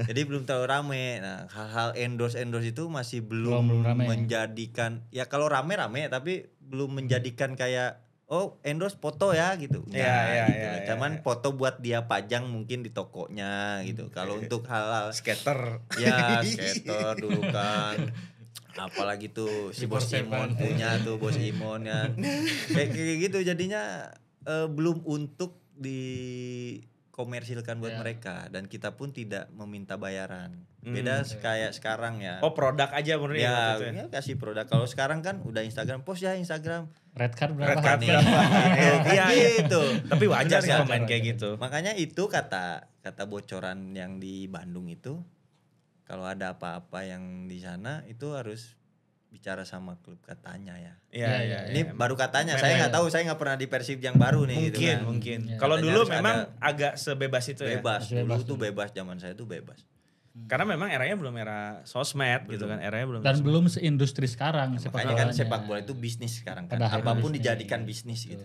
Speaker 3: Jadi belum terlalu rame. Nah, hal-hal endorse itu masih belum menjadikan, ya kalau rame tapi belum menjadikan kayak endorse foto ya gitu. Cuman foto buat dia pajang mungkin di tokonya gitu. Kalau untuk hal-hal
Speaker 1: skater.
Speaker 3: Ya, skater dulu kan. Apalagi tuh si Bos Imon punya tuh, Bos Imon ya. Kayak gitu jadinya belum untuk dikomersilkan buat mereka, dan kita pun tidak meminta bayaran. Beda kayak sekarang ya.
Speaker 1: Produk aja murni
Speaker 3: ya.
Speaker 1: Gitu ya.
Speaker 3: Kasih produk. Kalau sekarang kan udah Instagram, post ya Instagram.
Speaker 2: Red card berapa?
Speaker 3: Iya gitu.
Speaker 1: Tapi wajar sih pemain kayak gitu.
Speaker 3: Makanya itu kata bocoran yang di Bandung itu, kalau ada apa-apa yang di sana itu harus bicara sama klub katanya ya.
Speaker 1: Iya.
Speaker 3: Ini baru katanya, saya nggak tahu, saya nggak pernah di Persib yang baru nih.
Speaker 1: Mungkin.
Speaker 3: Ya.
Speaker 1: Kalau dulu memang agak sebebas itu
Speaker 3: bebas.
Speaker 1: ya.
Speaker 3: Dulu tuh bebas, zaman saya tuh bebas.
Speaker 1: Karena memang eranya belum era sosmed gitu kan, eranya belum.
Speaker 2: Dan belum seindustri sekarang.
Speaker 3: Makanya kan sepak bola itu bisnis sekarang kan. Apapun dijadikan bisnis gitu.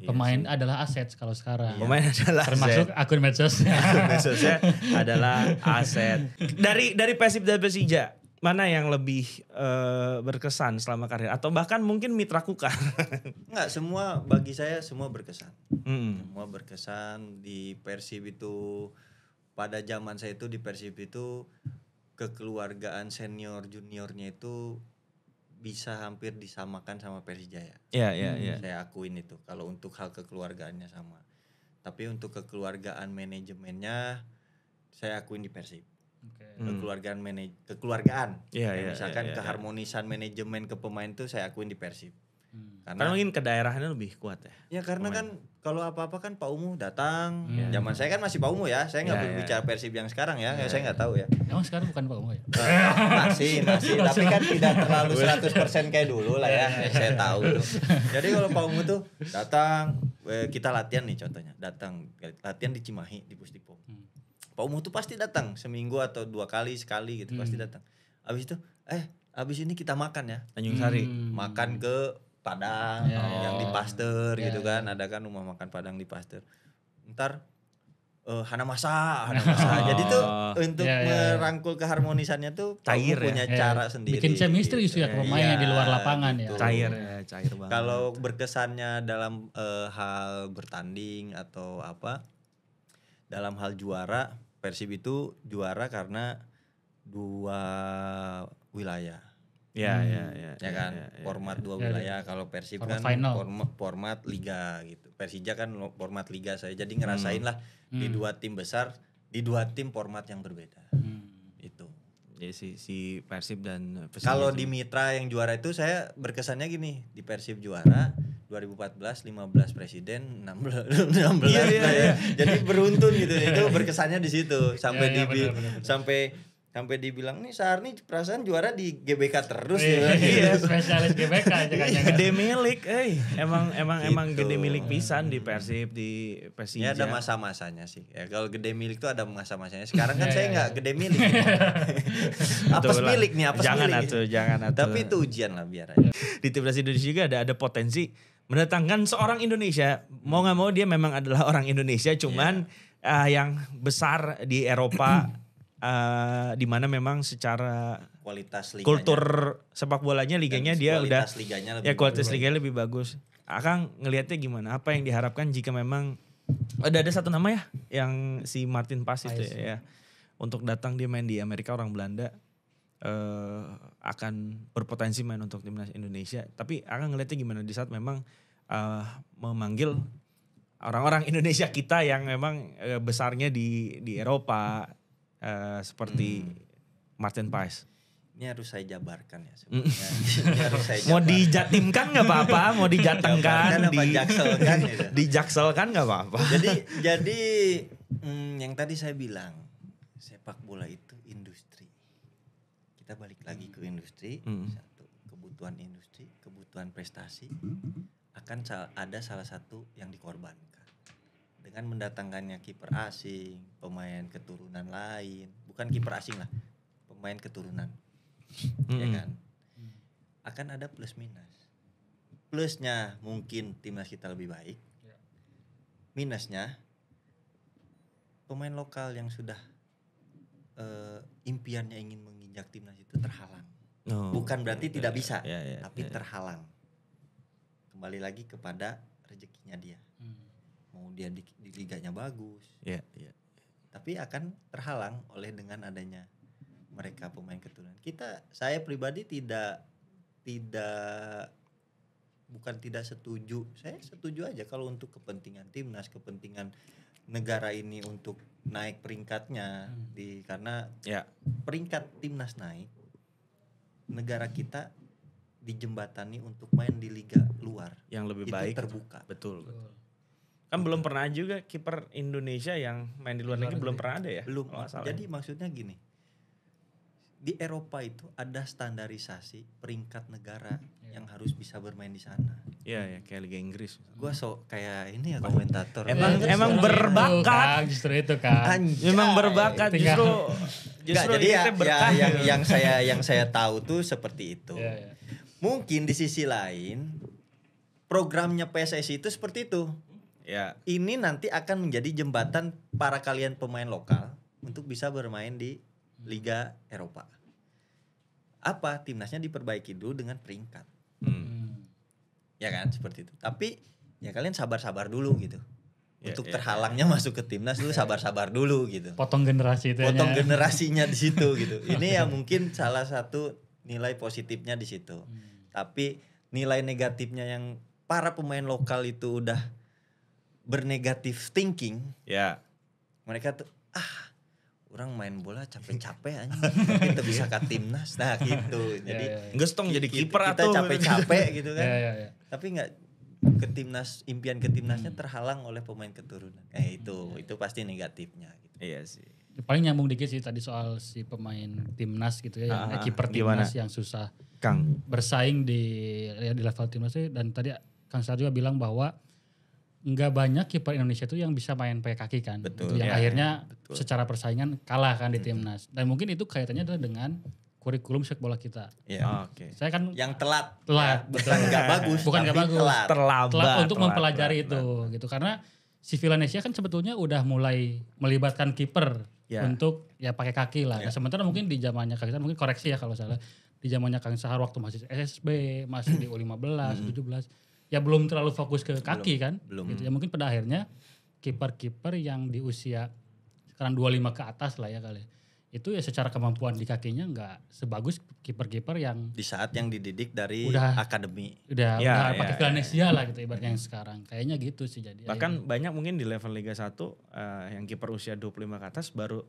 Speaker 2: Pemain adalah aset kalau sekarang.
Speaker 1: Pemain adalah
Speaker 2: termasuk
Speaker 1: aset.
Speaker 2: Akun medsosnya.
Speaker 1: Akun medsosnya adalah aset. Dari Persib dan Persija, mana yang lebih berkesan selama karir? Atau bahkan mungkin mitra kukar?
Speaker 3: Enggak, semua bagi saya semua berkesan. Semua berkesan. Di Persib itu, pada zaman saya itu di Persib itu kekeluargaan senior juniornya itu bisa hampir disamakan sama Persijaya.
Speaker 1: Iya.
Speaker 3: Saya akuin itu kalau untuk hal kekeluargaannya sama. Tapi untuk kekeluargaan manajemennya saya akuin di Persib. Kekeluargaan. Misalkan keharmonisan manajemen ke pemain itu saya akuin di Persib.
Speaker 1: Karena mungkin kedaerahannya lebih kuat ya.
Speaker 3: Ya karena kan kalau apa-apa kan Pak Umu datang. Zaman saya kan masih Pak Umu ya. Saya nggak berbicara Persib yang sekarang ya. Saya nggak tahu ya.
Speaker 2: Emang sekarang bukan Pak Umu ya?
Speaker 3: Masih. Tapi kan tidak terlalu 100% kayak dulu lah ya. Saya tahu tuh. Jadi kalau Pak Umu tuh datang, kita latihan nih contohnya. Datang latihan di Cimahi di Pusdipom. Pak Umu tuh pasti datang seminggu atau 2 kali sekali gitu pasti datang. Abis itu abis ini kita makan ya.
Speaker 1: Tanjung Sari.
Speaker 3: Makan ke Padang yang di Pasteur gitu kan, ada kan rumah makan Padang di Pasteur. Ntar Hanamasa. Jadi tuh untuk merangkul keharmonisannya tuh
Speaker 1: cair
Speaker 3: punya cara sendiri.
Speaker 2: Bikin chemistry justru ya pemainnya di luar lapangan
Speaker 3: gitu.
Speaker 1: Cair banget.
Speaker 3: Kalau berkesannya dalam hal bertanding atau apa, dalam hal juara, Persib itu juara karena 2 wilayah.
Speaker 1: Ya
Speaker 3: kan, format 2 wilayah. Kalau Persib
Speaker 2: format
Speaker 3: kan
Speaker 2: final.
Speaker 3: format liga gitu. Persija kan format liga saya. Jadi ngerasain lah di 2 tim besar, di 2 tim format yang berbeda. Itu.
Speaker 1: Jadi si Persib dan Persija.
Speaker 3: Kalau di Mitra yang juara itu saya berkesannya gini, di Persib juara 2014 15 presiden 16 Jadi beruntun gitu. Itu berkesannya di situ sampai sampai dibilang nih Sahar nih perasaan juara di GBK terus ya.
Speaker 2: Iya, spesialis GBK jangan-jangan.
Speaker 1: Gede milik, emang gitu. Gede milik pisan di Persib, di Persija.
Speaker 3: Ya ada masa-masanya sih. Ya kalau gede milik tuh ada masa-masanya. Sekarang kan saya nggak gede milik. Apes milik nih, apes milik.
Speaker 1: Jangan atuh.
Speaker 3: Tapi itu ujian lah biar aja.
Speaker 1: Di timnas Indonesia juga ada potensi mendatangkan seorang Indonesia. Mau nggak mau dia memang adalah orang Indonesia, cuman yang besar di Eropa. Di mana memang secara
Speaker 3: kualitas liganya,
Speaker 1: kultur sepak bolanya liganya dia udah kualitas liganya lebih bagus. Akang ngelihatnya gimana? Apa yang diharapkan jika memang ada satu nama ya yang si Martin Paes itu ya untuk datang dia main di Amerika, orang Belanda, akan berpotensi main untuk timnas Indonesia. Tapi Akang ngelihatnya gimana di saat memang memanggil orang-orang Indonesia kita yang memang besarnya di Eropa. Seperti Martin Paes.
Speaker 3: Ini harus saya jabarkan ya sebenarnya. Ini harus saya jabarkan.
Speaker 1: Mau dijatimkan nggak apa-apa, mau dijatengkan, dijakselkan nggak apa-apa.
Speaker 3: Jadi yang tadi saya bilang sepak bola itu industri. Kita balik lagi ke industri. Satu, kebutuhan industri, kebutuhan prestasi akan ada salah satu yang dikorbankan. Dengan mendatangkannya kiper asing, pemain keturunan lain, bukan kiper asing lah, pemain keturunan, ya kan, akan ada plus minus. Plusnya mungkin timnas kita lebih baik, minusnya pemain lokal yang sudah impiannya ingin menginjak timnas itu terhalang. Bukan berarti tidak bisa, tapi terhalang. Kembali lagi kepada rezekinya dia. Mau dia di liganya bagus, tapi akan terhalang oleh dengan adanya mereka pemain keturunan. Saya pribadi bukan tidak setuju. Saya setuju aja kalau untuk kepentingan timnas, kepentingan negara ini untuk naik peringkatnya, karena peringkat timnas naik, negara kita dijembatani untuk main di liga luar
Speaker 1: yang lebih
Speaker 3: itu
Speaker 1: baik,
Speaker 3: terbuka.
Speaker 1: Betul. Kan belum pernah juga kiper Indonesia yang main di luar negeri belum pernah ada ya?
Speaker 3: Belum. Jadi maksudnya gini, di Eropa itu ada standarisasi peringkat negara yang harus bisa bermain di sana.
Speaker 1: Iya, kayak Liga Inggris.
Speaker 3: Gua kayak ini ya komentator.
Speaker 1: Emang berbakat.
Speaker 2: Justru itu kan.
Speaker 1: Memang berbakat justru
Speaker 3: jadi yang saya tahu tuh seperti itu. Mungkin di sisi lain programnya PSSI itu seperti itu. Ini nanti akan menjadi jembatan para kalian pemain lokal untuk bisa bermain di Liga Eropa. Apa? Timnasnya diperbaiki dulu dengan peringkat. Ya kan, seperti itu. Tapi ya kalian sabar-sabar dulu gitu. Untuk terhalangnya masuk ke timnas dulu sabar-sabar dulu gitu.
Speaker 2: Potong generasi itu.
Speaker 3: Potong generasinya di situ gitu. Ini ya mungkin salah satu nilai positifnya di situ. Tapi nilai negatifnya yang para pemain lokal itu udah bernegatif thinking, mereka tuh orang main bola capek-capek aja, kita bisa ke timnas, nah gitu. Jadi
Speaker 1: gestong jadi kiper
Speaker 3: kita capek-capek gitu kan. Tapi nggak ke timnas, impian ke timnasnya terhalang oleh pemain keturunan. Itu pasti negatifnya. Gitu.
Speaker 1: Iya sih.
Speaker 2: Paling nyambung dikit sih tadi soal si pemain timnas gitu ya, yang kiper timnas yang susah
Speaker 1: Kang
Speaker 2: bersaing di level timnas itu. Dan tadi Kang Sar juga bilang bahwa nggak banyak kiper Indonesia tuh yang bisa main pakai kaki kan.
Speaker 3: Betul.
Speaker 2: Yang akhirnya secara persaingan kalah kan di timnas. Dan mungkin itu kaitannya adalah dengan kurikulum sepak bola kita. Saya kan
Speaker 3: yang telat,
Speaker 2: betul.
Speaker 3: Bukan nggak bagus,
Speaker 2: bukan nggak bagus,
Speaker 1: terlambat
Speaker 2: untuk mempelajari itu gitu. Karena si Villanesia kan sebetulnya udah mulai melibatkan kiper untuk ya pakai kaki lah. Nah, sementara mungkin di zamannya Kang Sahar, mungkin koreksi ya kalau salah, di zamannya Kang Sahar waktu masih SSB, masih di U15, 17, ya belum terlalu fokus ke kaki kan. Gitu. Ya mungkin pada akhirnya kiper-kiper yang di usia sekarang 25 ke atas lah ya kali. Itu ya secara kemampuan di kakinya nggak sebagus kiper-kiper yang
Speaker 3: di saat yang dididik dari akademi.
Speaker 2: Udah pakai Villanesia lah gitu ibaratnya yang sekarang. Kayaknya gitu sih jadi.
Speaker 1: Bahkan banyak mungkin di level Liga 1 yang kiper usia 25 ke atas baru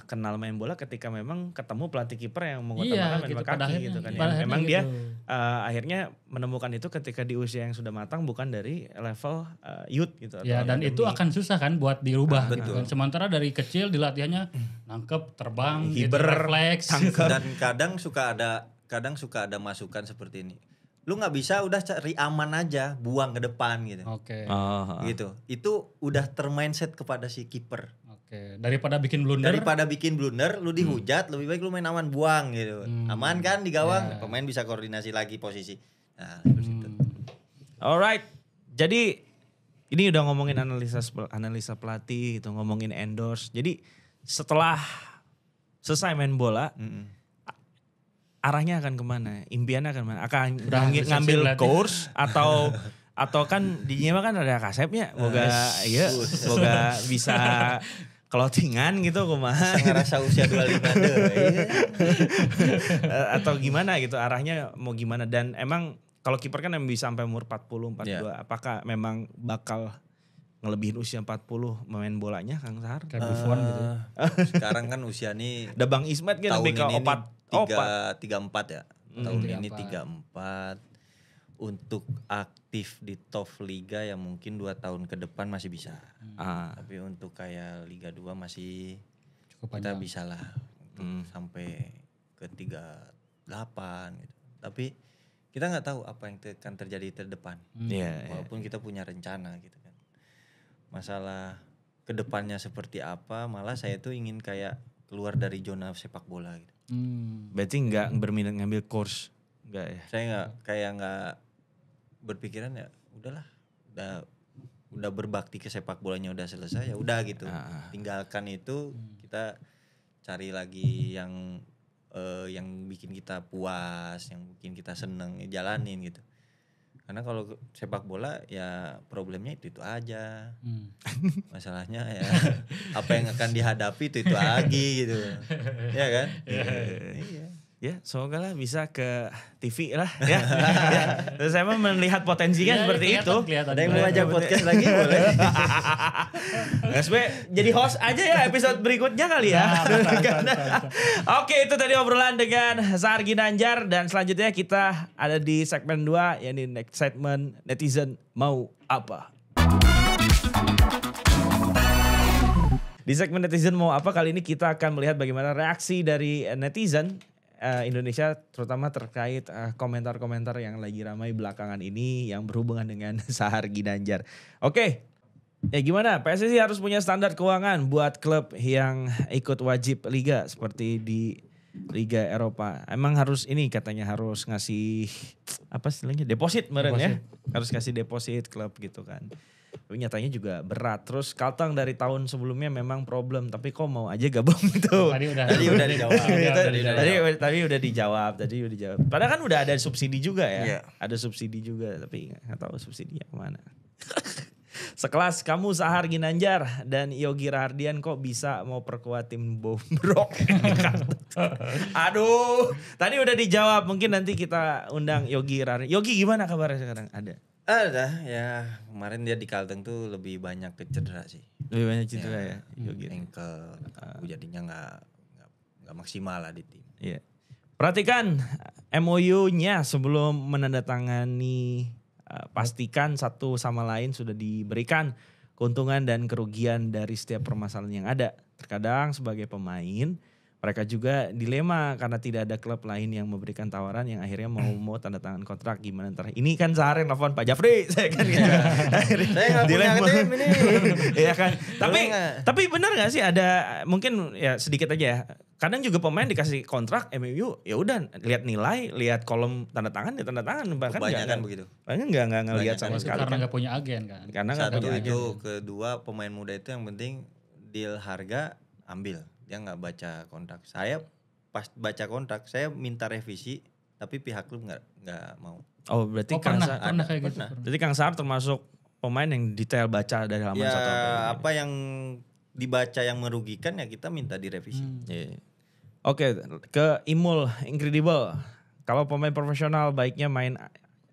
Speaker 1: kenal main bola ketika memang ketemu pelatih kiper yang mengutamakan main kaki gitu kan. Memang dia akhirnya menemukan itu ketika di usia yang sudah matang bukan dari level youth gitu.
Speaker 2: Ya dan itu akan susah kan buat dirubah gitu kan. Sementara dari kecil dilatihannya nangkep, terbang, gitu, refleks.
Speaker 3: Dan kadang suka ada masukan seperti ini. Lu nggak bisa udah cari aman aja, buang ke depan gitu.
Speaker 2: Oke.
Speaker 3: Gitu. Itu udah termindset kepada si kiper.
Speaker 2: Daripada bikin blunder, lu dihujat, lebih baik lu main aman, buang gitu. Aman kan di gawang, pemain bisa koordinasi lagi posisi. Nah, itu.
Speaker 1: Alright. Jadi ini udah ngomongin analisa pelatih gitu, ngomongin endorse. Jadi setelah selesai main bola, arahnya akan kemana? Impiannya akan kemana? Akan ngambil course atau kan di Nyewa kan ada kasepnya, boga bisa clothingan gitu kumaha.
Speaker 3: Ngerasa usia 25 deh.
Speaker 1: Atau gimana gitu arahnya mau gimana, dan emang kalau kiper kan yang bisa sampai umur 40, 42, apakah memang bakal ngelebihin usia 40 main bolanya Kang Sahar?
Speaker 2: Kayak Buffon gitu.
Speaker 3: Sekarang kan usia nih
Speaker 1: ada Bang Ismet kan
Speaker 3: tahun
Speaker 1: lebih ke
Speaker 3: ini 34 ya. Tahun
Speaker 2: 34.
Speaker 3: ini 34. Untuk aktif di top liga ya mungkin 2 tahun ke depan masih bisa. Tapi untuk kayak Liga 2 masih cukup kita bisa lah sampai ke 38 gitu. Tapi kita nggak tahu apa yang akan terjadi ke depan. Walaupun kita punya rencana gitu kan. Masalah ke depannya seperti apa, malah saya tuh ingin kayak keluar dari zona sepak bola gitu.
Speaker 1: Berarti nggak berminat ngambil course, nggak ya?
Speaker 3: Saya nggak berpikiran ya udahlah, udah berbakti ke sepak bolanya udah selesai ya udah gitu. Tinggalkan itu, kita cari lagi yang bikin kita puas, yang bikin kita seneng, jalanin gitu. Karena kalau sepak bola ya problemnya itu aja. Masalahnya ya apa yang akan dihadapi itu lagi gitu. Ya kan? Iya.
Speaker 1: Ya, semoga lah bisa ke TV lah ya. Terus saya melihat potensinya seperti itu.
Speaker 3: Ada yang mau ajak podcast lagi boleh.
Speaker 1: SB jadi host aja ya episode berikutnya kali ya. Oke, itu tadi obrolan dengan Sahar Ginanjar, dan selanjutnya kita ada di segmen 2 yakni next segment netizen mau apa. Di segmen netizen mau apa kali ini kita akan melihat bagaimana reaksi dari netizen Indonesia, terutama terkait komentar-komentar yang lagi ramai belakangan ini yang berhubungan dengan Sahar Ginanjar. Oke, ya gimana? PSSI harus punya standar keuangan buat klub yang ikut wajib liga seperti di Liga Eropa. Emang harus ini katanya harus ngasih apa istilahnya deposit meren ya, harus kasih deposit klub gitu kan. Tapi nyatanya juga berat. Terus Kalteng dari tahun sebelumnya memang problem, tapi kok mau aja gabung gitu.
Speaker 3: Tadi udah dijawab.
Speaker 1: Tadi udah dijawab. Padahal kan udah ada subsidi juga ya. Yeah. Ada subsidi juga, tapi nggak tahu subsidinya kemana. Sekelas kamu Sahar Ginanjar dan Yogi Rahardian kok bisa mau perkuat tim bobrok. Aduh, tadi udah dijawab. Mungkin nanti kita undang Yogi Rahardian. Yogi gimana kabarnya sekarang?
Speaker 3: Ada ya, kemarin dia di Kalteng tuh lebih banyak ke cedera sih.
Speaker 1: Lebih banyak cedera ya. Yogi.
Speaker 3: Ankle, jadinya nggak maksimal lah di tim.
Speaker 1: Iya. Perhatikan MOU-nya sebelum menandatangani, pastikan satu sama lain sudah diberikan keuntungan dan kerugian dari setiap permasalahan yang ada. Terkadang sebagai pemain mereka juga dilema karena tidak ada klub lain yang memberikan tawaran yang akhirnya mau tanda tangan kontrak. Gimana ntar? Ini kan Sahar yang nelfon Pak Jafri, saya kan gitu.
Speaker 3: Saya nggak punya tim ini.
Speaker 1: Iya kan. Tapi benar nggak sih ada mungkin ya sedikit aja ya. kadang juga pemain dikasih kontrak MU ya udah lihat nilai, lihat kolom tanda tangan ya tanda tangan, bahkan
Speaker 3: kebanyakan begitu.
Speaker 1: Bahkan nggak ngelihat sama sekali
Speaker 2: karena nggak punya agen kan.
Speaker 1: Karena nggak
Speaker 3: Satu
Speaker 1: punya
Speaker 3: itu,
Speaker 1: agen.
Speaker 3: kedua pemain muda itu yang penting deal harga ambil, dia nggak baca kontrak. Saya pas baca kontrak saya minta revisi tapi pihak klub nggak mau.
Speaker 1: Oh berarti Kang Sahar
Speaker 2: kayak gitu.
Speaker 1: Berarti Kang Sahar termasuk pemain yang detail baca dari halaman
Speaker 3: Ya
Speaker 1: 1.
Speaker 3: apa yang dibaca yang merugikan ya kita minta direvisi.
Speaker 1: Yeah. Oke, ke Imul Incredible. Kalau pemain profesional baiknya main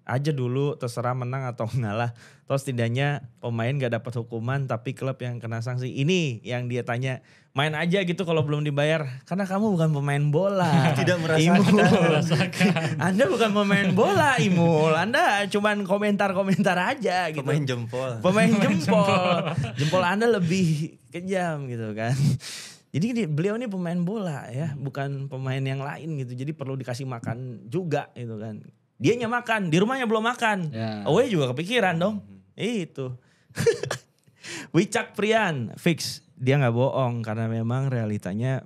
Speaker 1: aja dulu, terserah menang atau ngalah. Terus setidaknya pemain gak dapat hukuman tapi klub yang kena sanksi. Ini yang dia tanya, main aja gitu kalau belum dibayar. Karena kamu bukan pemain bola.
Speaker 3: Tidak merasakan.
Speaker 1: Anda bukan pemain bola, Imul. Anda cuman komentar-komentar aja gitu.
Speaker 3: Pemain jempol.
Speaker 1: Pemain jempol. Jempol Anda lebih kejam gitu kan. Jadi beliau ini pemain bola ya, bukan pemain yang lain gitu. Jadi perlu dikasih makan juga gitu kan. Dianya makan, di rumahnya belum makan.
Speaker 2: Ya.
Speaker 1: Away juga kepikiran dong. Itu. Wicak Prian, fix. Dia gak bohong karena memang realitanya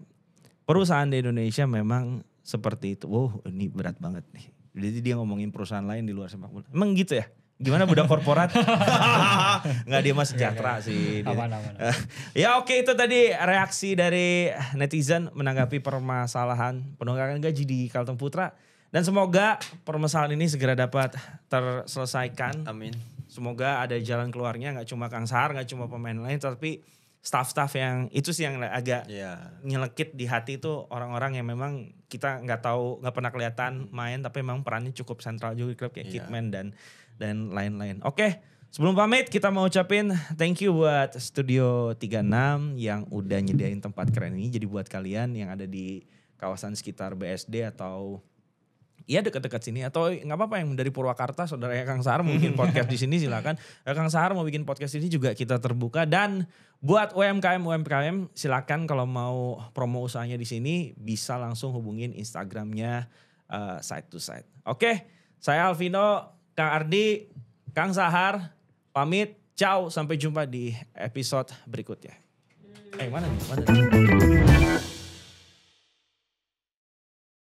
Speaker 1: perusahaan di Indonesia memang seperti itu. Wow, ini berat banget nih. Jadi dia ngomongin perusahaan lain di luar sepak bola. Emang gitu ya? Gimana budak korporat? Nggak, dia mah sejahtera sih.
Speaker 2: Aman.
Speaker 1: Ya oke, itu tadi reaksi dari netizen menanggapi permasalahan penunggakan gaji di Kalteng Putra. Dan semoga permasalahan ini segera dapat terselesaikan.
Speaker 3: Amin.
Speaker 1: Semoga ada jalan keluarnya, nggak cuma Kang Sahar, nggak cuma pemain lain, tapi staff-staff yang itu sih yang agak nyelekit di hati itu, orang-orang yang memang kita nggak tahu, nggak pernah kelihatan main, tapi memang perannya cukup sentral juga di klub kayak Kidman dan lain-lain. Oke, sebelum pamit kita mau ucapin thank you buat Studio 36 yang udah nyediain tempat keren ini. Jadi buat kalian yang ada di kawasan sekitar BSD atau ya dekat-dekat sini, atau nggak apa-apa yang dari Purwakarta, saudara Kang Sahar mau bikin podcast di sini silakan. Kang Sahar mau bikin podcast ini juga kita terbuka. Dan buat UMKM silakan kalau mau promo usahanya di sini bisa langsung hubungin Instagramnya Side to Side. Oke, saya Alvino, Kang Ardi, Kang Sahar, pamit, ciao, sampai jumpa di episode berikutnya. Mana nih?